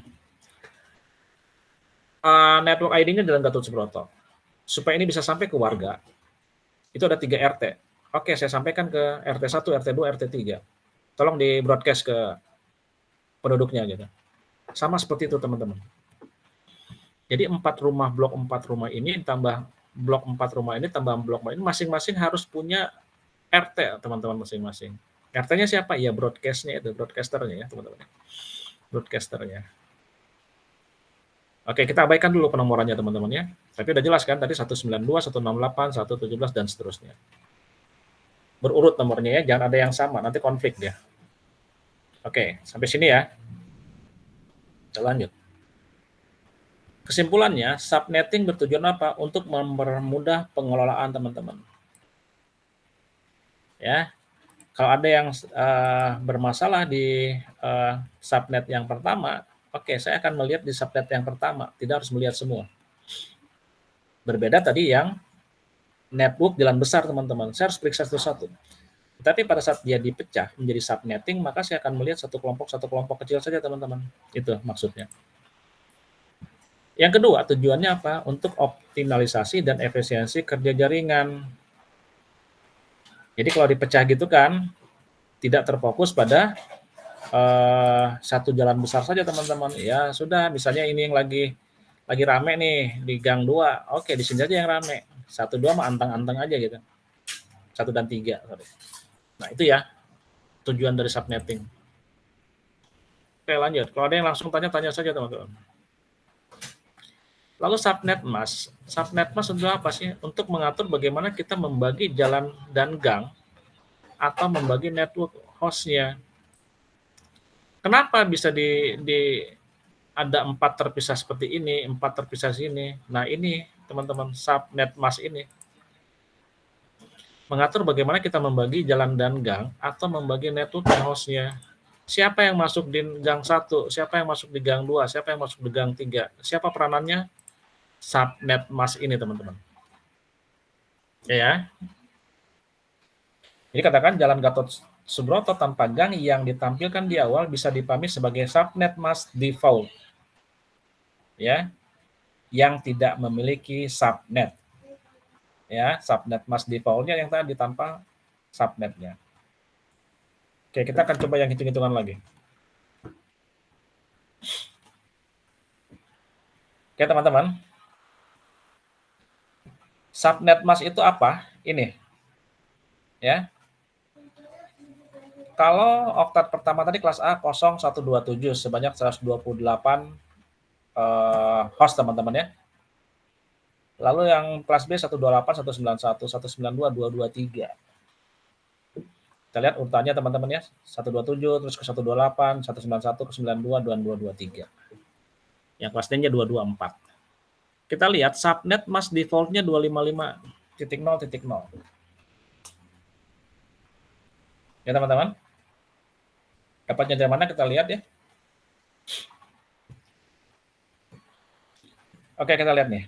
A: Network ID-nya Jalan Gatot Subroto. Supaya ini bisa sampai ke warga, itu ada 3 RT. Oke, saya sampaikan ke RT 1, RT 2, RT 3. Tolong di broadcast ke penduduknya gitu. Sama seperti itu teman-teman. Jadi 4 rumah, blok 4 rumah ini tambah blok 4 rumah ini tambah blok 4 ini masing-masing harus punya RT teman-teman masing-masing. RT-nya siapa? Ya broadcast-nya itu, broadcaster-nya ya teman-teman. Broadcaster-nya. Oke, kita abaikan dulu penomorannya teman-teman ya. Tapi udah jelas kan tadi 192, 168, 117 dan seterusnya. Berurut nomornya ya, jangan ada yang sama, nanti konflik dia. Oke, sampai sini ya. Kita lanjut. Kesimpulannya, subnetting bertujuan apa? Untuk mempermudah pengelolaan teman-teman. Ya. Kalau ada yang bermasalah di subnet yang pertama, oke, saya akan melihat di subnet yang pertama, tidak harus melihat semua. Berbeda tadi yang network jalan besar, teman-teman. Saya harus periksa satu-satu. Tapi pada saat dia dipecah menjadi subnetting, maka saya akan melihat satu kelompok kecil saja, teman-teman. Itu maksudnya. Yang kedua, tujuannya apa? Untuk optimalisasi dan efisiensi kerja jaringan. Jadi kalau dipecah gitu kan, tidak terfokus pada satu jalan besar saja teman-teman. Ya sudah, misalnya ini yang lagi rame nih di gang 2. Oke, di sini aja yang rame. 1, 2 mah anteng-anteng aja gitu. 1 dan 3. Sorry. Nah itu ya tujuan dari subnetting. Oke lanjut. Kalau ada yang langsung tanya saja teman-teman. Lalu subnet mask. Subnet mask adalah apa sih? Untuk mengatur bagaimana kita membagi jalan dan gang atau membagi network hostnya. Kenapa bisa ada 4 terpisah seperti ini, 4 terpisah sini. Nah ini teman-teman subnet mask ini mengatur bagaimana kita membagi jalan dan gang atau membagi network dan hostnya. Siapa yang masuk di gang 1, siapa yang masuk di gang 2, siapa yang masuk di gang 3. Siapa peranannya? Subnet mask ini teman-teman. Ya. Jadi katakan Jalan Gatot Subroto tanpa gang yang ditampilkan di awal bisa dipahami sebagai subnet mask default. ya, yang tidak memiliki subnet. Ya, subnet mask default-nya yang tadi tanpa subnetnya. Oke, kita akan coba yang hitung-hitungan lagi. Oke, teman-teman. Subnet mask itu apa? Ini. Ya. Kalau oktat pertama tadi kelas A 0127 sebanyak 128 host, teman-teman ya. Lalu yang kelas B 128, 191, 192, 223. Kita lihat urutannya teman-teman ya. 127, terus ke 128, 191, ke 92, dan 223. Yang kelas D-nya 224. Kita lihat subnet mask default-nya 255.0.0. Ya teman-teman. Dapatnya dari mana kita lihat ya. Oke, kita lihat nih.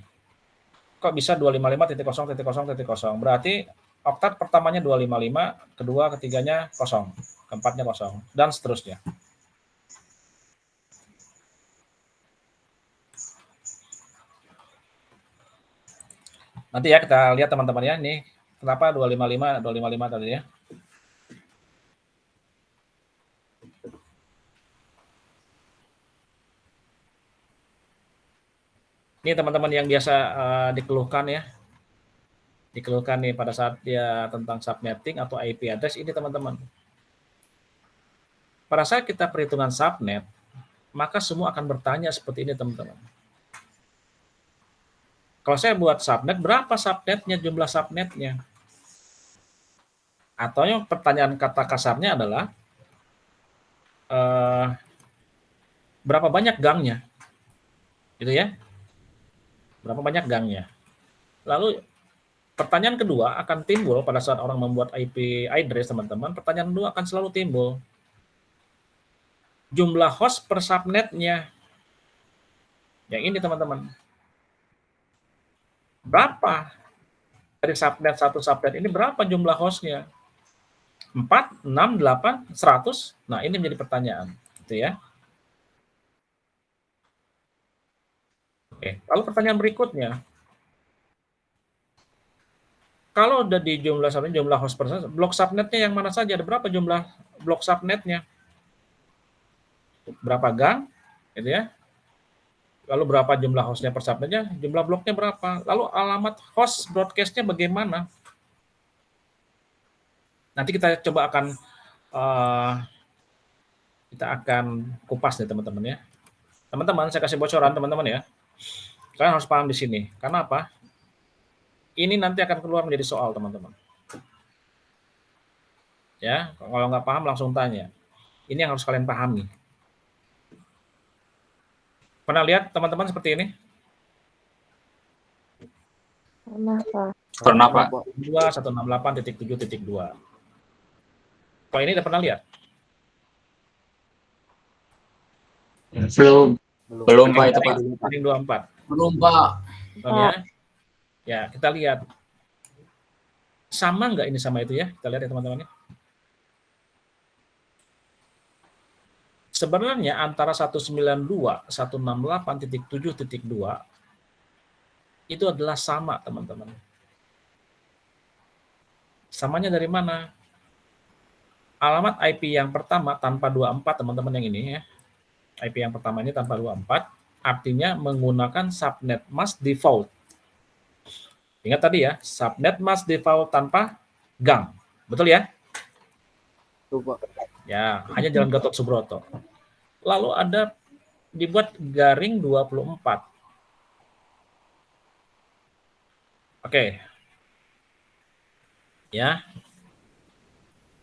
A: Kok bisa 255.0.0.0? Berarti oktat pertamanya 255, kedua, ketiganya kosong, keempatnya kosong, dan seterusnya. Nanti ya kita lihat teman-teman ya, nih kenapa 255 tadi ya. Ini teman-teman yang biasa dikeluhkan ya. Dikeluhkan nih pada saat dia tentang subnetting atau IP address ini teman-teman. Pada saat kita perhitungan subnet, maka semua akan bertanya seperti ini teman-teman. Kalau saya buat subnet, berapa subnetnya, jumlah subnetnya? Atau yang pertanyaan kata kasarnya adalah, berapa banyak gangnya? Gitu ya. Berapa banyak gangnya? Lalu pertanyaan kedua akan timbul pada saat orang membuat IP address teman-teman. Pertanyaan kedua akan selalu timbul. Jumlah host per subnetnya. Yang ini teman-teman. Berapa? Dari subnet satu subnet ini berapa jumlah hostnya? 4, 6, 8, 100? Nah ini menjadi pertanyaan. Gitu ya. Oke, lalu pertanyaan berikutnya. Kalau udah di jumlah subnet, jumlah host per blok subnetnya yang mana saja? Ada berapa jumlah blok subnetnya? Berapa gang? Gitu ya. Lalu berapa jumlah hostnya per subnetnya? Jumlah bloknya berapa? Lalu alamat host broadcast-nya bagaimana? Nanti kita coba akan kupas nih teman-teman ya. Teman-teman, saya kasih bocoran teman-teman ya. Kalian harus paham di sini. Karena apa? Ini nanti akan keluar menjadi soal, teman-teman. Ya, kalau nggak paham langsung tanya. Ini yang harus kalian pahami. Pernah lihat teman-teman seperti ini?
D: Pernah, Pak.
A: 168.7.2. Kalau ini udah pernah lihat?
D: Belum Pak itu Pak.
A: Garing 24.
D: Belum Pak.
A: Ya. Ya, kita lihat. Sama nggak ini sama itu ya? Kita lihat ya teman-teman. Sebenarnya antara 192, 168.7.2 itu adalah sama, teman-teman. Samanya dari mana? Alamat IP yang pertama tanpa 24, teman-teman yang ini ya. IP yang pertama ini tanpa 24, artinya menggunakan subnet mask default. Ingat tadi ya, subnet mask default tanpa gang. Betul ya?
B: Coba.
A: Ya, hanya Jalan Gatot Subroto. Lalu ada dibuat garing 24. Oke. Ya.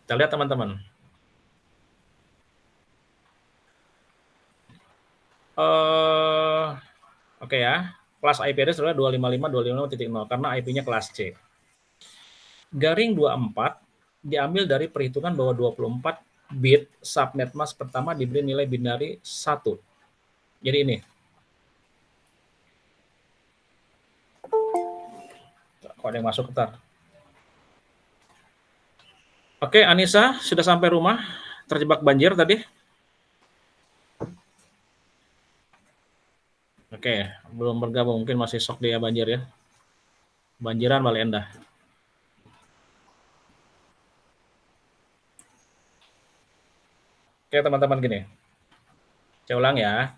A: Kita lihat teman-teman. Oke ya. Kelas IP address adalah 255.255.0 karena IP-nya kelas C. Garing 24 diambil dari perhitungan bahwa 24 bit subnet mask pertama diberi nilai binary 1. Jadi ini. Kok ada yang masuk ntar? Oke, Anissa sudah sampai rumah, terjebak banjir tadi. Oke, belum bergabung, mungkin masih sok dia banjir ya. Banjiran Bale Endah. Oke teman-teman, gini. Saya ulang ya.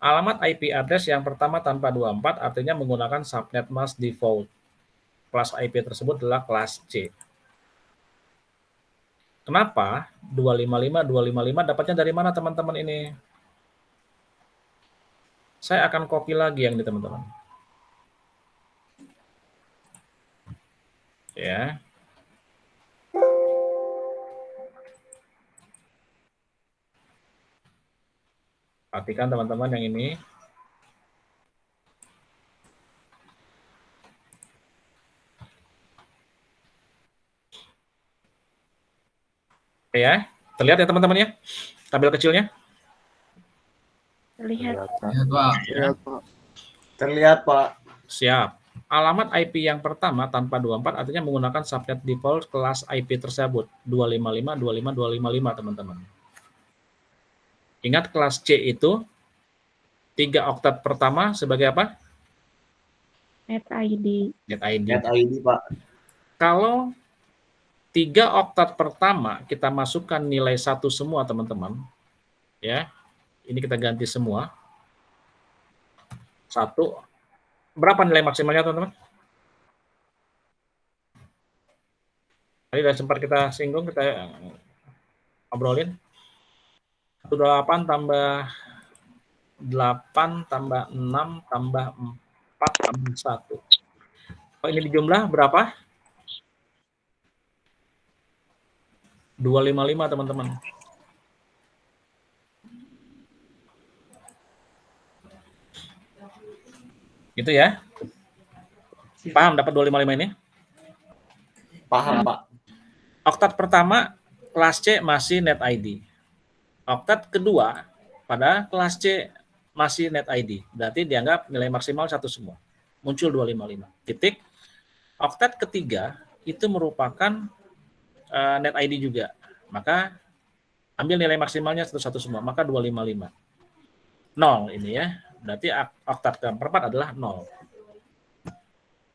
A: Alamat IP address yang pertama tanpa 24 artinya menggunakan subnet mask default. Kelas IP tersebut adalah kelas C. Kenapa? 255 dapatnya dari mana teman-teman ini? Saya akan copy lagi yang ini teman-teman. Ya. Perhatikan teman-teman yang ini. Oke ya, terlihat ya teman-teman ya? Tabel kecilnya?
C: Terlihat.
D: Ya, Pak.
B: Ya, Pak.
E: Terlihat, Pak.
A: Siap. Alamat IP yang pertama tanpa 24 artinya menggunakan subnet default kelas IP tersebut. 255 teman-teman. Ingat kelas C itu 3 oktat pertama sebagai apa?
C: Net ID.
A: Net ID.
E: Net ID, Pak.
A: Kalau 3 oktat pertama kita masukkan nilai 1 semua teman-teman. Ya. Ini kita ganti semua. 1. Berapa nilai maksimalnya teman-teman? Tadi sudah sempat kita singgung, kita obrolin. 18 tambah 8 tambah 6 tambah 4 tambah 1. Oh, ini dijumlah berapa? 255 teman-teman. Gitu ya. Paham dapat 255 ini?
E: Paham, Pak.
A: Oktat pertama kelas C masih net ID. Oktat kedua pada kelas C masih net ID. Berarti dianggap nilai maksimal 1 semua. Muncul 255. Titik. Oktat ketiga itu merupakan net ID juga. Maka ambil nilai maksimalnya 1 semua. Maka 255. 0 ini ya. Berarti oktat keempat adalah 0.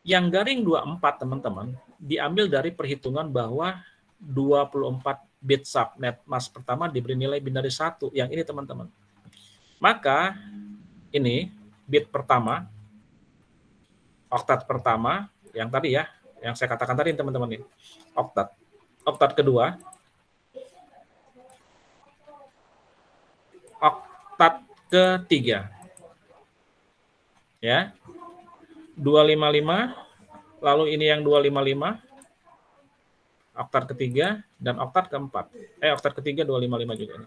A: Yang garing 24 teman-teman diambil dari perhitungan bahwa 24 bit subnet mask pertama diberi nilai binaris 1. Yang ini teman-teman. Maka ini bit pertama, oktat pertama, yang tadi ya, yang saya katakan tadi teman-teman ini, oktat. Oktat kedua, oktat ketiga. Ya. 255, lalu ini yang 255, oktat ketiga, dan oktat keempat. Oktat ketiga 255 juga.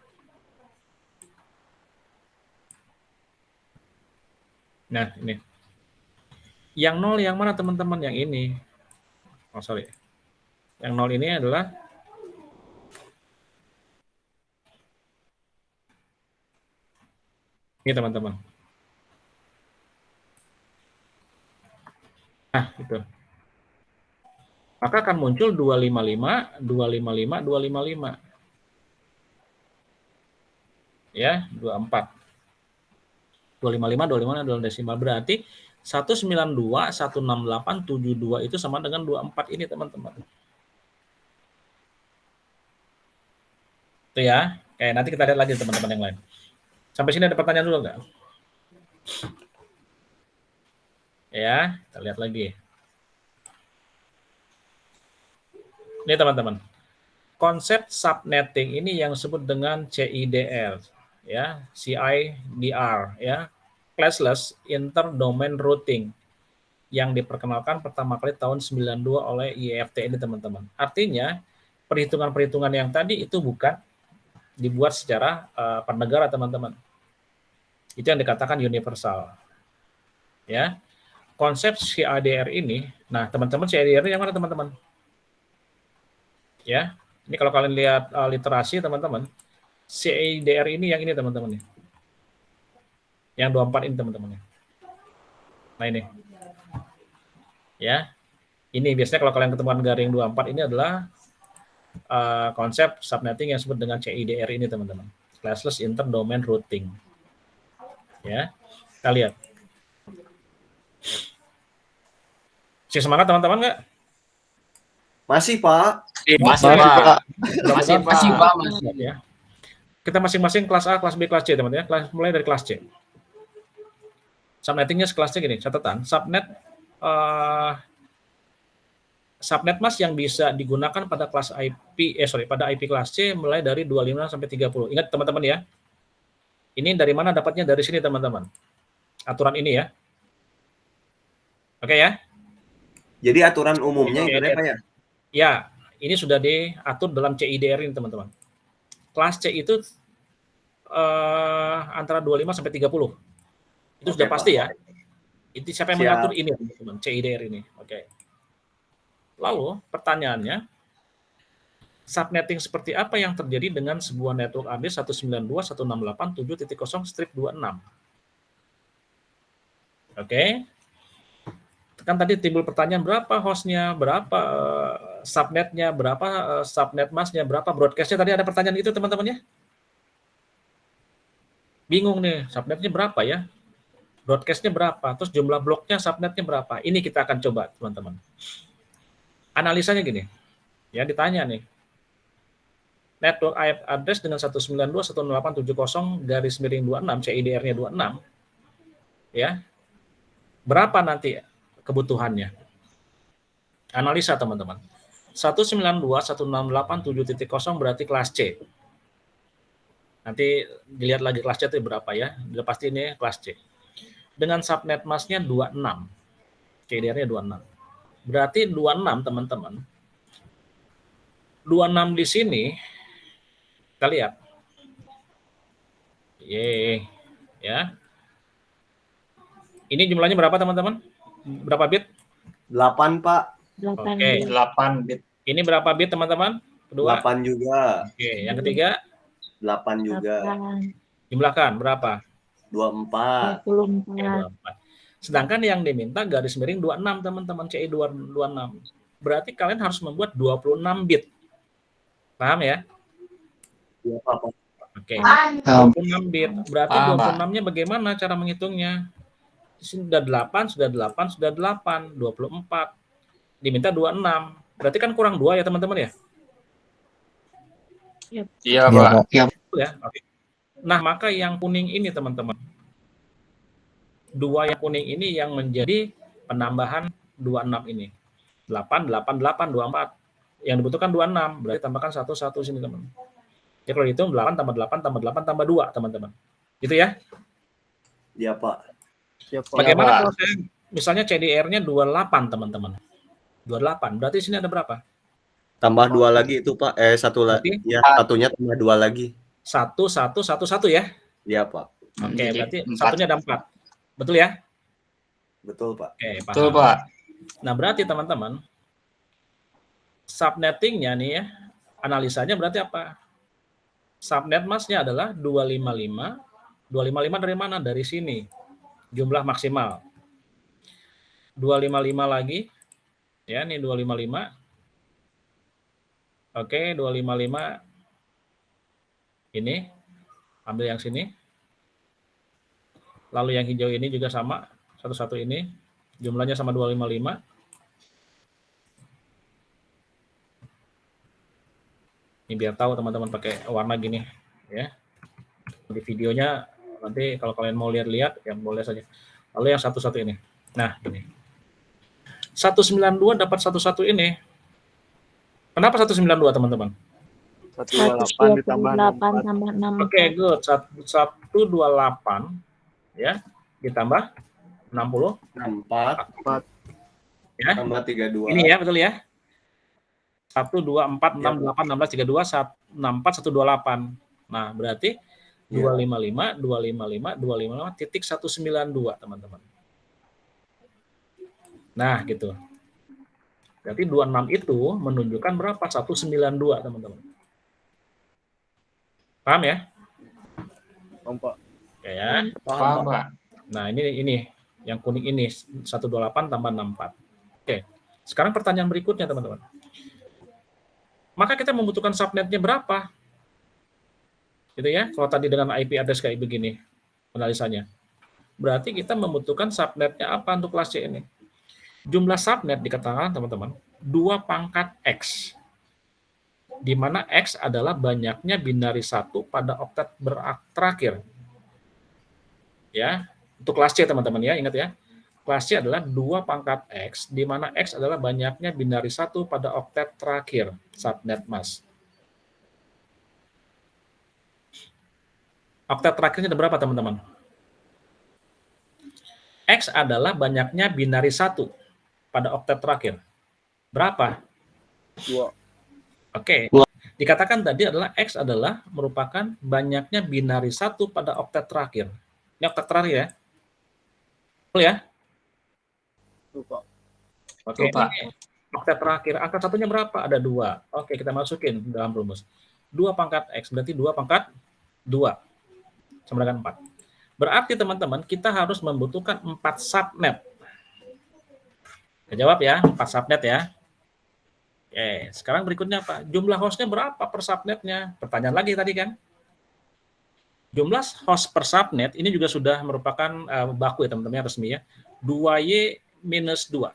A: Nah, ini. Yang 0 yang mana teman-teman? Yang ini. Oh, sorry. Yang 0 ini adalah ini teman-teman. Nah, itu. Maka akan muncul 255, 255, 255. Ya, 24. 255, 255, 2 desimal. Berarti 192, 168, 72 itu sama dengan 24 ini, teman-teman. Itu ya. Oke, nanti kita lihat lagi teman-teman yang lain. Sampai sini ada pertanyaan dulu nggak? Ya, kita lihat lagi. Ini teman-teman. Konsep subnetting ini yang disebut dengan CIDR, ya, CIDR, ya, classless interdomain routing yang diperkenalkan pertama kali tahun 92 oleh IEFT ini teman-teman. Artinya perhitungan-perhitungan yang tadi itu bukan dibuat secara per negara teman-teman. Itu yang dikatakan universal. Ya. Konsep CIDR ini, nah teman-teman CIDR yang mana teman-teman? Ya. Ini kalau kalian lihat literasi teman-teman, CIDR ini yang ini teman-teman. Yang 24 ini teman-teman. Nah ini. Ya. Ini biasanya kalau kalian ketemuan garing 24 ini adalah konsep subnetting yang disebut dengan CIDR ini teman-teman. Classless interdomain routing. Ya. Kita lihat. Masih semangat teman-teman nggak?
E: Masih, Pak.
D: Masih, Pak. Masih, Pak.
A: Ya. Kita masing-masing kelas A, kelas B, kelas C, teman-teman ya. Mulai dari kelas C. Subnettingnya sekelas C gini, catatan. Subnet mas yang bisa digunakan pada kelas pada IP kelas C mulai dari 25 sampai 30. Ingat teman-teman ya. Ini dari mana dapatnya? Dari sini teman-teman. Aturan ini ya. Oke ya.
E: Jadi aturan umumnya
A: Oke,
E: itu deh, Pak ya?
A: Ya, ini sudah diatur dalam CIDR ini teman-teman. Kelas C itu antara 25 sampai 30. Itu sudah pasti ya. Itu siapa yang mengatur ini teman-teman, CIDR ini. Oke. Lalu pertanyaannya, subnetting seperti apa yang terjadi dengan sebuah network address 192.168.7.0/26? Oke. Kan tadi timbul pertanyaan berapa hostnya, berapa subnetnya, berapa subnet masnya, berapa broadcastnya. Tadi ada pertanyaan itu teman-teman ya. Bingung nih, subnetnya berapa ya? Broadcastnya berapa? Terus jumlah bloknya, subnetnya berapa? Ini kita akan coba teman-teman. Analisanya gini, ya ditanya nih. Network IP address dengan 192.168.70/26, CIDR-nya 26, ya. Berapa nanti kebutuhannya? Analisa teman-teman. 192.168.7.0 berarti kelas C. Nanti dilihat lagi kelas C itu berapa ya. Sudah pasti ini kelas C. Dengan subnet masknya 26. CIDR-nya 26. Berarti 26 teman-teman. 26 di sini kita lihat. Ya. Ini jumlahnya berapa teman-teman? Berapa bit?
E: 8, Pak.
C: 8
A: Oke.
C: bit.
D: 8 bit.
A: Ini berapa bit teman-teman? Kedua.
E: 8 juga.
A: Oke, yang ketiga
E: 8 juga.
C: 8,
A: jumlahkan berapa?
E: 24.
C: 24.
A: 24. Sedangkan yang diminta garis miring 26 teman-teman, CI 26. Berarti kalian harus membuat 26 bit. Paham ya?
E: Iya, Pak.
A: Oke. 26 bit. Berarti 26-nya bagaimana cara menghitungnya? Sudah 8, sudah 8, sudah 8, 24. Diminta 26. Berarti kan kurang 2 ya teman-teman ya?
D: Iya, Pak.
A: Ya. Oke. Nah, maka yang kuning ini teman-teman. 2 yang kuning ini yang menjadi penambahan 26 ini. 8, 8, 8, 24. Yang dibutuhkan 26. Berarti tambahkan 1, 1 sini teman-teman. Ya kalau hitung 8 tambah 8 tambah 8 tambah 2 teman-teman. Gitu ya?
E: Iya, Pak.
A: Bagaimana kalau saya misalnya CDR-nya 28 teman-teman. 28. Berarti sini ada berapa?
E: Tambah 2 lagi itu, Pak. Satu lagi. Ya, satunya tambah 2 lagi.
A: 1, 1, 1, 1 ya?
E: Iya, Pak.
A: Oke, berarti satunya ada 4. Betul ya?
E: Betul, Pak.
A: Oke, paham.
D: Betul, Pak.
A: Nah, berarti teman-teman, subnettingnya nih ya, analisanya berarti apa? Subnet masnya adalah 255. 255 dari mana? Dari sini. Jumlah maksimal. 255 lagi. Ya, ini 255. Oke, 255. Ini. Ambil yang sini. Lalu yang hijau ini juga sama. Satu-satu ini. Jumlahnya sama 255. Ini biar tahu teman-teman pakai warna gini. Ya. Di videonya nanti kalau kalian mau lihat-lihat, ya boleh saja. Lalu yang satu-satu ini. Nah, ini. 192 dapat 11 ini. Kenapa 192 teman-teman?
B: 128 ditambah
C: 8 tambah 6.
A: Oke, good. 128 ya, ditambah 60.
E: 4
A: Ya.
E: tambah 32.
A: Ini ya, betul ya? 1, 2, 4, 6, 8, 16, 32, 64, 128. Nah, berarti 255, 255, 255,192 teman-teman. Nah, gitu. Berarti 26 itu menunjukkan berapa? 192 teman-teman. Paham ya?
B: Pak.
A: Oke ya.
D: Paham, Pak.
A: Nah, ini yang kuning ini 128 tambah 64. Oke. Sekarang pertanyaan berikutnya teman-teman. Maka kita membutuhkan subnetnya berapa? Gitu ya. Kalau tadi dengan IP address kayak begini analisanya. Berarti kita membutuhkan subnetnya apa untuk kelas C ini? Jumlah subnet dikatakan teman-teman 2 pangkat X, di mana X adalah banyaknya binari 1 pada oktet terakhir. Ya, untuk kelas C teman-teman ya, ingat ya. Kelas C adalah 2 pangkat X, di mana X adalah banyaknya binari 1 pada oktet terakhir, subnet mas. Oktet terakhirnya ada berapa teman-teman? X adalah banyaknya binari 1 pada oktet terakhir. Berapa?
B: 2.
A: Oke. Dikatakan tadi adalah X adalah merupakan banyaknya binari 1 pada oktet terakhir. Ini oktet terakhir ya? Betul ya?
B: Lupa.
A: Oke,
D: Lupa.
A: ini oktet terakhir. Angka satunya berapa? Ada 2. Oke, kita masukin dalam rumus. 2 pangkat X, berarti 2 pangkat 2. Sama dengan 4. Berarti teman-teman, kita harus membutuhkan 4 subnet. Kita jawab ya, 4 subnet ya. Oke, sekarang berikutnya apa? Jumlah hostnya berapa per subnetnya? Pertanyaan lagi tadi kan? Jumlah host per subnet ini juga sudah merupakan baku ya teman-teman resmi ya. 2Y minus 2.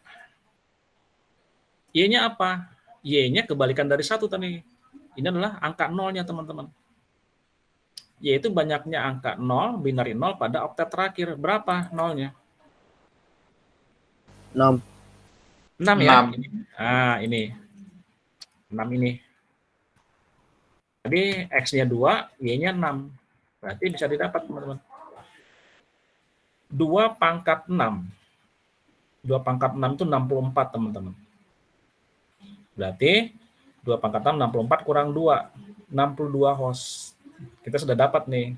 A: Y-nya apa? Y-nya kebalikan dari 1 tadi. Ini adalah angka nolnya teman-teman. Yaitu banyaknya angka 0, binari 0 pada oktet terakhir. Berapa nolnya?
B: 6.
A: 6 ya?
D: 6.
A: Nah, ini. 6 ini. Jadi X-nya 2, Y-nya 6. Berarti bisa didapat, teman-teman. 2 pangkat 6. 2 pangkat 6 itu 64, teman-teman. Berarti 2 pangkat 6, 64 kurang 2. 62 host. Kita sudah dapat nih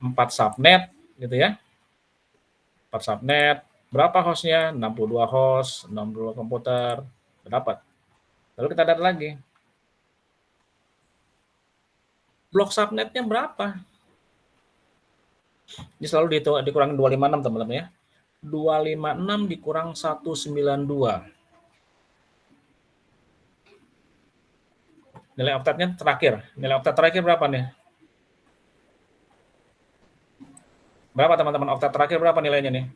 A: 4 subnet gitu ya. 4 subnet. Berapa hostnya? 62 host, 62 komputer. Sudah dapat. Lalu kita lihat lagi. Blok subnetnya berapa? Ini selalu dikurangin 256 teman-teman ya. 256 dikurang 192. Nilai oktetnya terakhir. Nilai oktet terakhir berapa nih? Berapa teman-teman? Oktet terakhir berapa nilainya nih?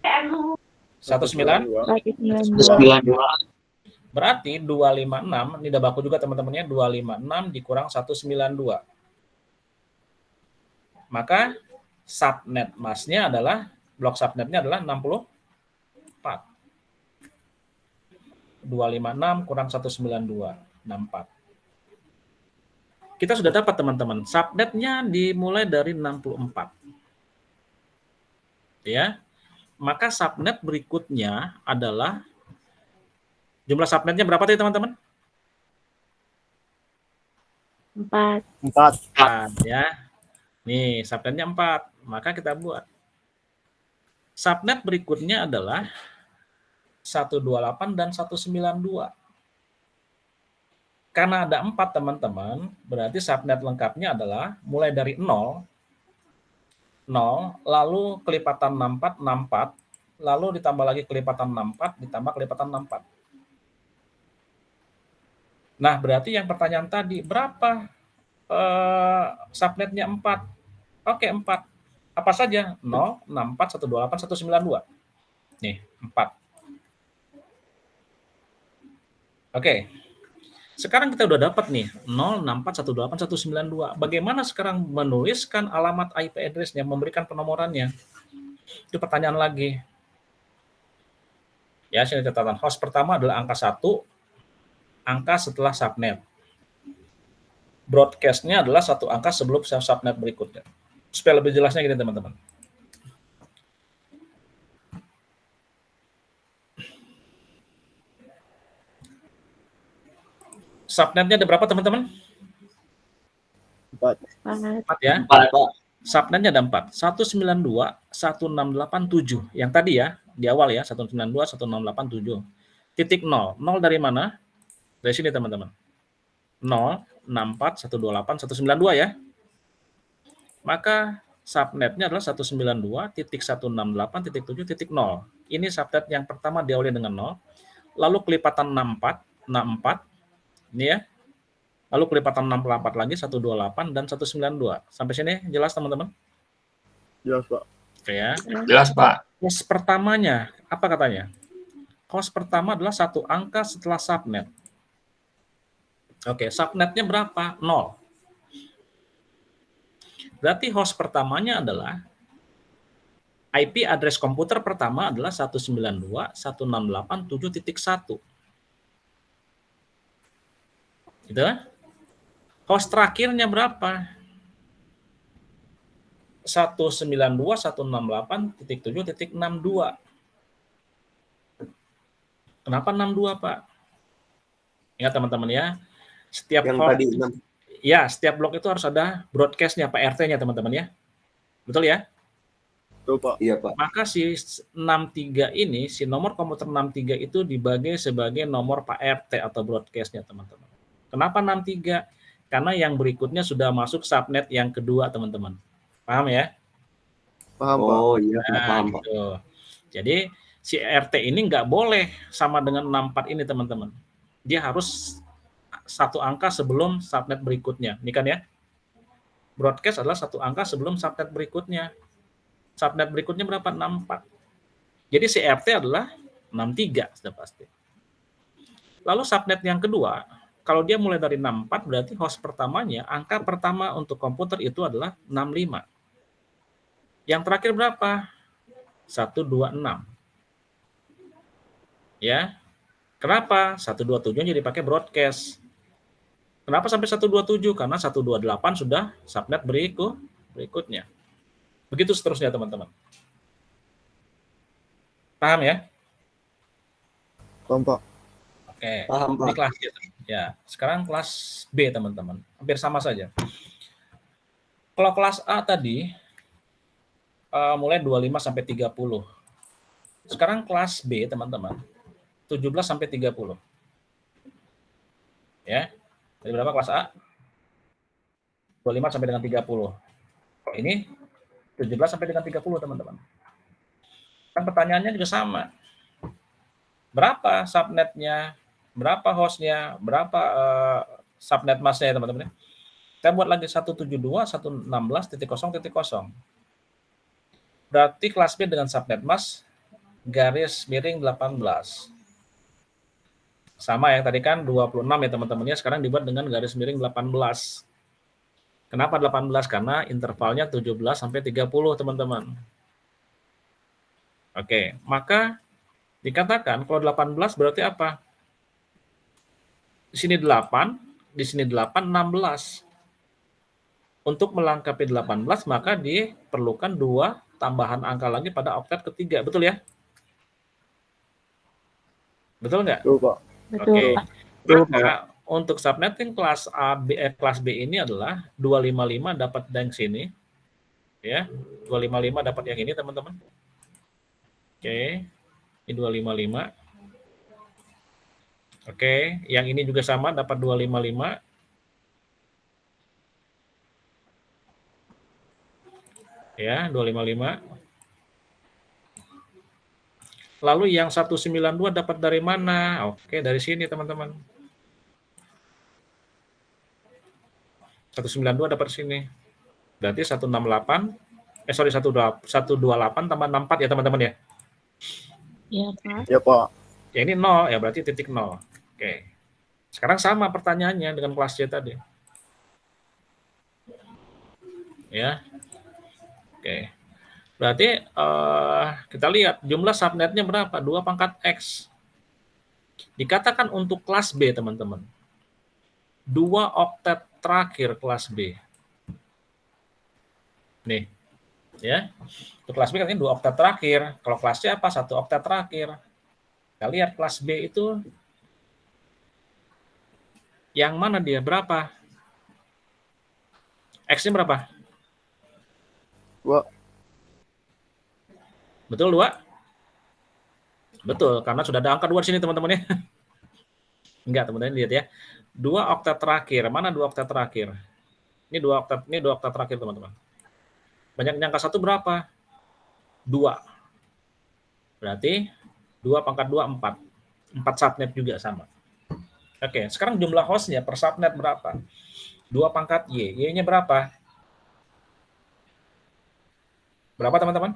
A: 19?
C: 192.
A: Berarti 256, ini udah baku juga teman-temannya, 256 dikurang 192. Maka subnet masnya adalah, blok subnetnya adalah 64. 256 kurang 192, 64. Kita sudah dapat teman-teman, subnetnya dimulai dari 64. Ya. Maka subnet berikutnya adalah jumlah subnetnya berapa tadi teman-teman?
C: 4.
B: 4.
A: 4 ya. Nih, subnetnya 4. Maka kita buat. Subnet berikutnya adalah 128 dan 192. Karena ada 4 teman-teman, berarti subnet lengkapnya adalah mulai dari 0, lalu kelipatan 64, 64, lalu ditambah lagi kelipatan 64, ditambah kelipatan 64. Nah, berarti yang pertanyaan tadi, berapa subnetnya 4? Oke, 4. Apa saja? 0, 64, 128, 192. Nih, 4. Oke. Sekarang kita udah dapat nih, 0, 64, 128, 192. Bagaimana sekarang menuliskan alamat IP address-nya, memberikan penomorannya? Itu pertanyaan lagi. Ya, sini catatan. Host pertama adalah angka 1, angka setelah subnet. Broadcast-nya adalah 1 angka sebelum subnet berikutnya. Supaya lebih jelasnya gini teman-teman. Subnetnya ada berapa teman-teman?
B: 4.
A: 4 ya.
D: 4, Pak.
A: Subnetnya ada 4. 192, 1687. Yang tadi ya, di awal ya, 192, 1687. Titik 0. 0 dari mana? Dari sini teman-teman. 0, 64, 128, 192 ya. Maka subnetnya adalah 192.168.7.0. Ini subnet yang pertama diawali dengan 0. Lalu kelipatan 64, 64. Ini ya. Lalu kelipatan 64 lagi, 128 dan 192. Sampai sini jelas teman-teman?
B: Jelas, Pak.
A: Ya.
D: Jelas, Pak.
A: Host pertamanya, apa katanya? Host pertama adalah satu angka setelah subnet. Oke, subnetnya berapa? 0. Berarti host pertamanya adalah IP address komputer pertama adalah 192.168.7.1. Gitu kan? Host terakhirnya berapa? 192.168.7.62. Kenapa 62, Pak? Ingat teman-teman ya, setiap
E: Yang
A: host,
E: tadi
A: setiap blok itu harus ada broadcast-nya, Pak, RT-nya teman-teman ya. Betul ya?
B: Betul, Pak.
E: iya Pak.
A: Maka si 63 ini, si nomor komputer 63 itu dibagi sebagai nomor Pak RT atau broadcast-nya, teman-teman. Kenapa 63? Karena yang berikutnya sudah masuk subnet yang kedua, teman-teman. Paham ya?
B: Paham, Pak.
E: Oh iya,
A: Nah,
E: paham Pak.
A: gitu. Jadi si RT ini nggak boleh sama dengan 64 ini, teman-teman. Dia harus satu angka sebelum subnet berikutnya. Ini kan ya. Broadcast adalah satu angka sebelum subnet berikutnya. Subnet berikutnya berapa? 64. Jadi si RT adalah 63 sudah pasti. Lalu subnet yang kedua, kalau dia mulai dari 64 berarti host pertamanya, angka pertama untuk komputer itu adalah 65. Yang terakhir berapa? 126. Ya. Kenapa? 127 jadi pakai broadcast. Kenapa sampai 127? Karena 128 sudah subnet berikutnya. Begitu seterusnya, teman-teman. Paham ya?
B: Paham, Pak.
A: Oke.
E: Paham
A: Ini
E: Pak.
A: kelas C. Ya, sekarang kelas B, teman-teman. Hampir sama saja. Kalau kelas A tadi mulai 25 sampai 30. Sekarang kelas B, teman-teman. 17 sampai 30. Ya. Dari berapa kelas A? 25 sampai dengan 30. Kok ini 17 sampai dengan 30, teman-teman. Kan pertanyaannya juga sama. Berapa subnetnya? Berapa hostnya? Berapa subnet masknya, teman-teman? Saya buat lagi 172.116.0.0. Berarti kelas B dengan subnet mask garis miring 18. Sama yang tadi kan 26 ya teman-teman ya, sekarang dibuat dengan garis miring 18. Kenapa 18? Karena intervalnya 17 sampai 30, teman-teman. Oke, maka dikatakan kalau 18 berarti apa? Di sini 8, di sini 8, 16. Untuk melengkapi 18, maka diperlukan 2 tambahan angka lagi pada oktet ketiga. Betul ya? Betul nggak?
B: Betul, Pak.
C: Betul,
A: Oke.
C: Pak.
A: Maka untuk subnetting kelas kelas B ini adalah 255 dapat yang sini. Ya, 255 dapat yang ini, teman-teman. Oke. Ini 255. Oke, yang ini juga sama dapat 255. Ya, 255. Lalu yang 192 dapat dari mana? Oke, dari sini, teman-teman. 192 dapat sini. Berarti 128 128 tambah 64 ya, teman-teman ya.
C: Iya, Pak.
B: Ya, Pak.
A: Ya ini 0 ya, berarti titik 0. Oke. Sekarang sama pertanyaannya dengan kelas C tadi. Ya. Oke. Berarti kita lihat jumlah subnetnya berapa? 2 pangkat X. Dikatakan untuk kelas B, teman-teman. 2 oktet terakhir kelas B. Nih. Ya. Untuk kelas B katanya 2 oktet terakhir. Kalau kelas C apa? 1 oktet terakhir. Kita lihat kelas B itu yang mana dia? Berapa? X-nya berapa?
B: 2.
A: Betul 2? Betul, karena sudah ada angka 2 di sini, teman-teman ya. Enggak, teman-teman lihat ya. 2 oktet terakhir. Mana 2 oktet terakhir? Ini 2 oktet terakhir, teman-teman. Banyaknya angka 1 berapa? 2. Berarti 2 pangkat 2, 4. 4 subnet juga sama. Oke, sekarang jumlah hostnya per subnet berapa? 2 pangkat Y. Y-nya berapa? Berapa, teman-teman?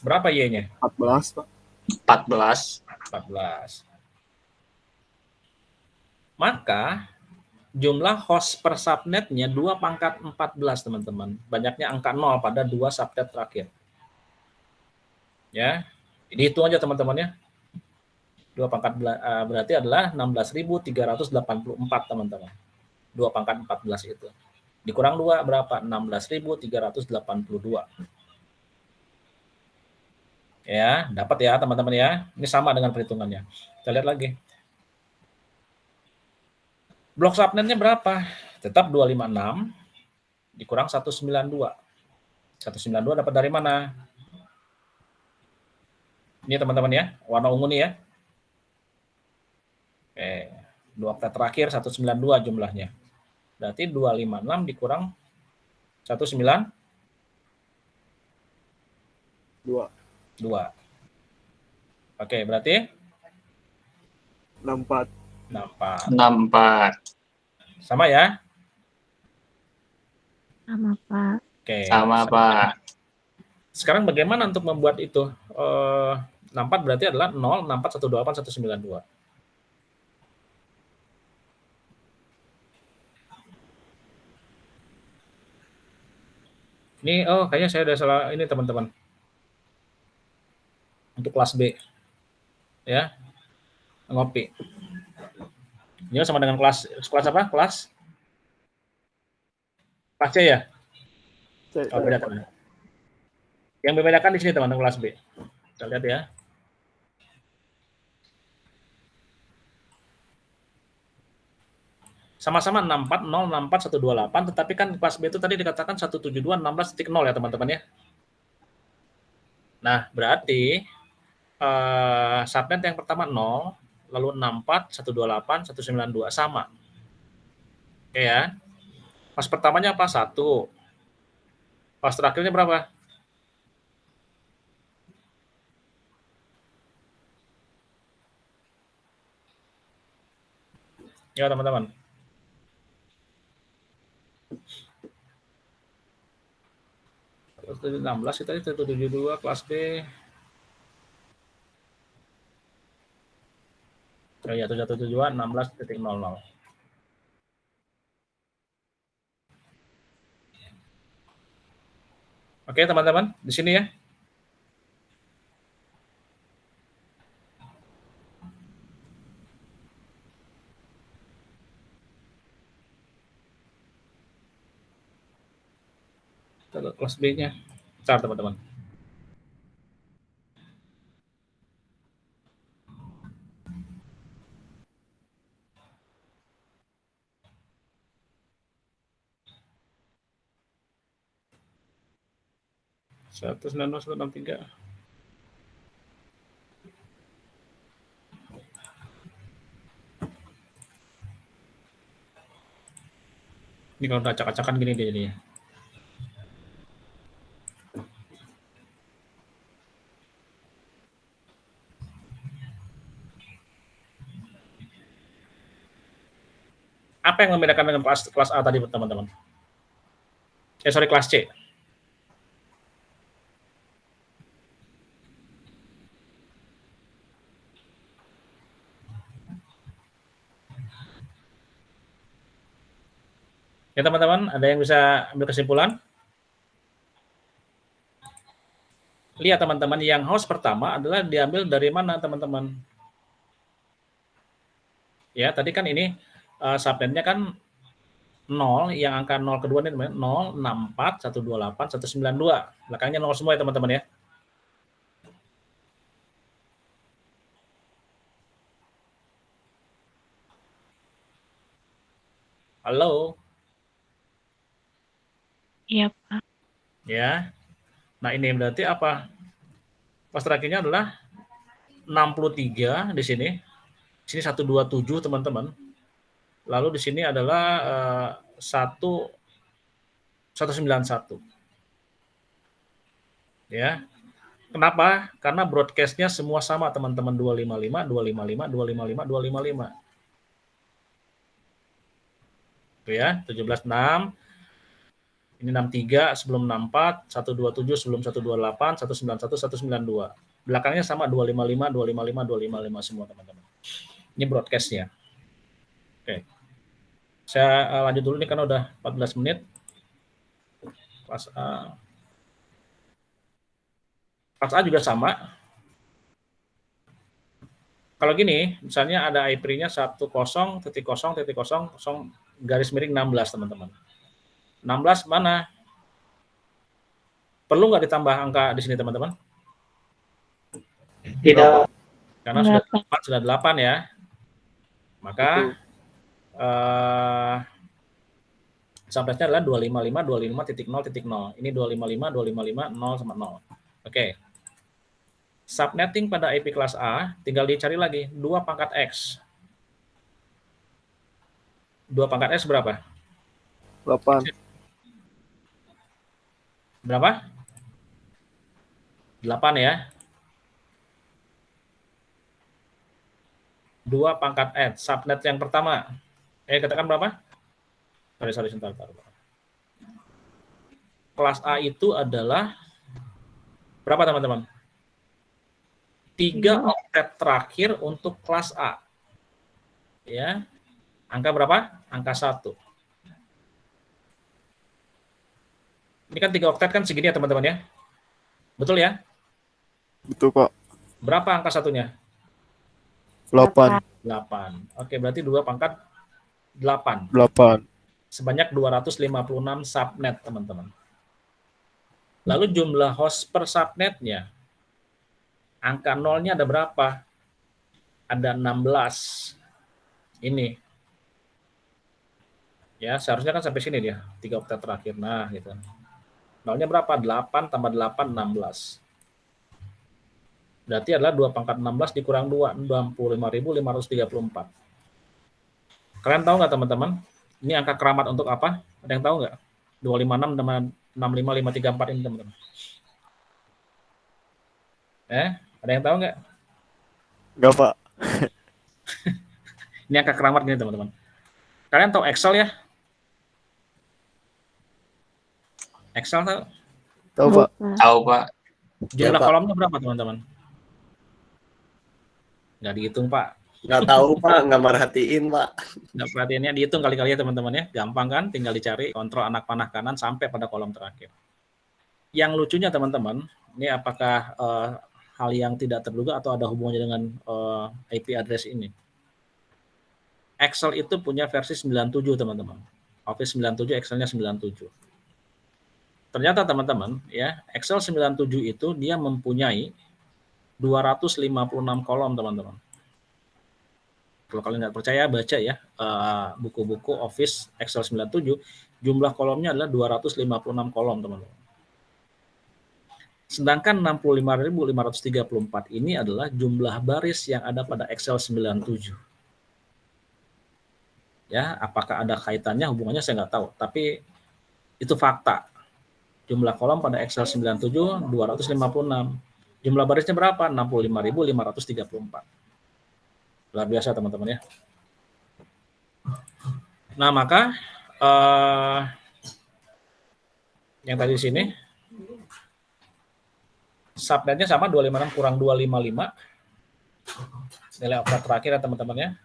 A: Berapa Y-nya?
B: 14, Pak.
D: 14.
A: 14. Maka jumlah host per subnetnya 2 pangkat 14, teman-teman. Banyaknya angka 0 pada 2 subnet terakhir. Ya, dihitung aja teman-teman ya. 2 pangkat berarti adalah 16.384, teman-teman. 2 pangkat 14 itu. Dikurang 2 berapa? 16.382. Ya, dapat ya teman-teman ya. Ini sama dengan perhitungannya. Kita lihat lagi. Blok subnetnya berapa? Tetap 256 dikurang 192. 192 dapat dari mana? Ini teman-teman ya, warna ungu nih ya. Oke, 2 oktet terakhir 192 jumlahnya. Berarti 256 dikurang 19
B: 2.
A: 2. Oke, berarti
B: 64.
A: 64.
D: 64.
A: Sama ya?
C: Sama, Pak.
A: Oke.
D: Sama, Pak.
A: Sekarang bagaimana untuk membuat itu? 64 berarti adalah 0, 64, 128, 192. Ini, kayaknya saya udah salah ini teman-teman. Untuk kelas B. Ya. Ngopi. Ini sama dengan kelas apa? Kelas C ya? Oh, beda teman. Yang membedakan di sini teman-teman kelas B. Kita lihat ya. Sama-sama 64, 0, 64, 128, tetapi kan kelas B itu tadi dikatakan 172, 16.0 ya teman-teman ya. Nah, berarti subnet yang pertama 0, lalu 64, 128, 192 sama. Oke ya. Pas pertamanya apa? 1. Pas terakhirnya berapa? Ya teman-teman. Kelas 16 itu tadi 172 kelas B. Oh ya, 172 16.00. Oke, teman-teman, di sini ya. Kita lihat kelas B-nya. Bentar, teman-teman. Satu 163. Ini kalau udah acak-acakan gini dia jadinya. Apa yang membedakan dengan kelas A tadi, teman-teman? Sorry, kelas C. Ya teman-teman, ada yang bisa ambil kesimpulan? Lihat teman-teman, yang host pertama adalah diambil dari mana teman-teman? Ya, tadi kan ini subnetnya kan 0, yang angka 0 kedua ini teman-teman, 0, 64, 128, 192. Belakangnya 0 semua ya teman-teman ya. Halo?
C: Iya, Pak.
A: Ya. Nah, ini berarti apa? Pas terakhirnya adalah 63 di sini. Di sini 127 teman-teman. Lalu di sini adalah 191. Ya. Kenapa? Karena broadcast-nya semua sama teman-teman, 255, 255, 255, 255. Itu ya, 17.6. Ini 63 sebelum 64, 127 sebelum 128, 191, 192. Belakangnya sama 255, 255, 255 semua teman-teman. Ini broadcast-nya. Oke. Saya lanjut dulu nih karena udah 14 menit. Kelas A. Kelas A juga sama. Kalau gini, misalnya ada IP-nya 10.0.0.0 garis miring 16 teman-teman. 16 mana? Perlu nggak ditambah angka di sini teman-teman?
D: Tidak.
A: Karena sudah 8 ya. Maka subnetnya adalah 255.255.0.0. Ini 255, 255, 0 sama 0. Oke. Subnetting pada IP kelas A tinggal dicari lagi 2 pangkat X. 2 pangkat X berapa?
B: 8.
A: Berapa? 8 ya. 2 pangkat X. Subnet yang pertama. Katakan berapa? Sorry, sebentar. Kelas A itu adalah berapa teman-teman? 3 oktet terakhir untuk kelas A. Ya. Angka berapa? Angka 1. Ini kan 3 oktet kan segini ya teman-teman ya. Betul ya?
B: Betul, Pak.
A: Berapa angka satunya?
B: 8.
A: 8. Oke, berarti 2 pangkat 8.
B: 8.
A: Sebanyak 256 subnet, teman-teman. Lalu jumlah host per subnetnya. Angka nolnya ada berapa? Ada 16. Ini. Ya, seharusnya kan sampai sini dia. 3 oktet terakhir. Nah, gitu. Nolnya berapa? 8 tambah 8, 16. Berarti adalah 2 pangkat 16 dikurang 2, 65.534. Kalian tahu nggak teman-teman? Ini angka keramat untuk apa? Ada yang tahu nggak? 256 sama 65534 ini teman-teman. Ada yang tahu nggak?
B: Enggak, Pak.
A: Ini angka keramat gini teman-teman. Kalian tahu Excel ya? Excel tahu?
B: Tahu, Pak.
D: Tahu, Pak.
A: Jumlah
E: Pak.
A: kolomnya berapa teman-teman? Nggak dihitung Pak.
E: Nggak tahu Pak, nggak merhatiin Pak.
A: Nggak perhatiannya dihitung kali-kali ya teman-teman ya. Gampang kan? Tinggal dicari kontrol anak panah kanan sampai pada kolom terakhir. Yang lucunya teman-teman, ini apakah hal yang tidak terduga atau ada hubungannya dengan IP address ini? Excel itu punya versi 97 teman-teman. Office 97, Excelnya 97. Ternyata teman-teman ya, Excel 97 itu dia mempunyai 256 kolom teman-teman. Kalau kalian nggak percaya baca ya buku-buku Office Excel 97, jumlah kolomnya adalah 256 kolom teman-teman. Sedangkan 65.534 ini adalah jumlah baris yang ada pada Excel 97. Ya, apakah ada kaitannya, hubungannya saya nggak tahu, tapi itu fakta. Jumlah kolom pada Excel 97 256. Jumlah barisnya berapa? 65.534. Luar biasa teman-teman ya. Nah, maka yang tadi di sini subnetnya sama 256 kurang 255. Nilai oktet terakhir ya teman-teman ya.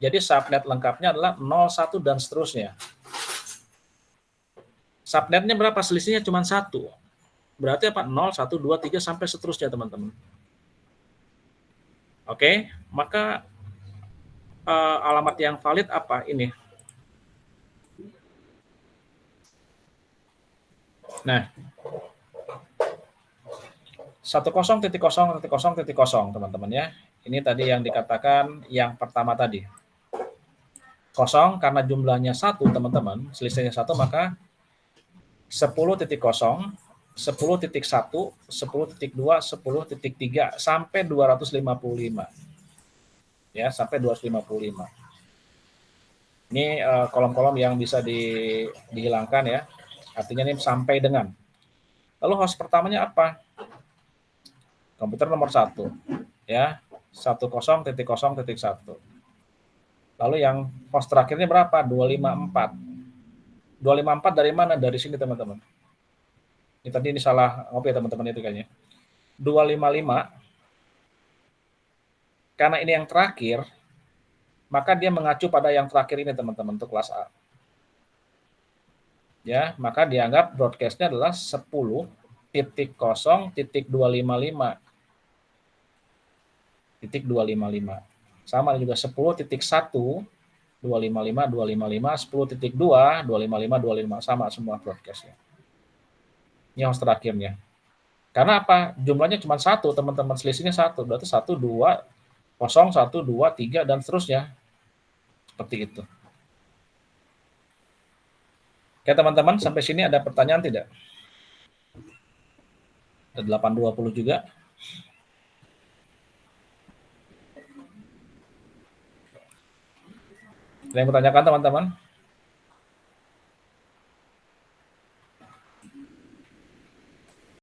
A: Jadi subnet lengkapnya adalah 01 dan seterusnya. Subnetnya berapa? Selisihnya cuma 1. Berarti apa? 0, 1, 2, 3 sampai seterusnya teman-teman. Oke, maka alamat yang valid apa ini? Nah, 10.0.0.0.0 teman-teman ya. Ini tadi yang dikatakan yang pertama tadi. 0 karena jumlahnya 1 teman-teman, selisihnya 1 maka 10.0, 10.1, 10.2, 10.3 sampai 255. Ya, sampai 255. Ini kolom-kolom yang bisa dihilangkan ya. Artinya ini sampai dengan. Lalu host pertamanya apa? Komputer nomor 1. Ya, 10.0.1. Lalu yang host terakhirnya berapa? 254. 254 dari mana? Dari sini teman-teman. Ini tadi ini salah ngopi ya teman-teman itu kayaknya. 255 karena ini yang terakhir, maka dia mengacu pada yang terakhir ini teman-teman untuk kelas A. Ya, maka dianggap broadcast-nya adalah 10.0.255. Titik 255. Sama juga 10.1 255 255 10.2 255 255 sama semua broadcast-nya. Ini yang terakhirnya. Karena apa? Jumlahnya cuma satu, teman-teman, selisihnya satu, berarti 1 2 0 1 2 3 dan seterusnya. Seperti itu. Oke, teman-teman, sampai sini ada pertanyaan tidak? Ada 8.20 juga. Ada yang bertanyakan teman-teman?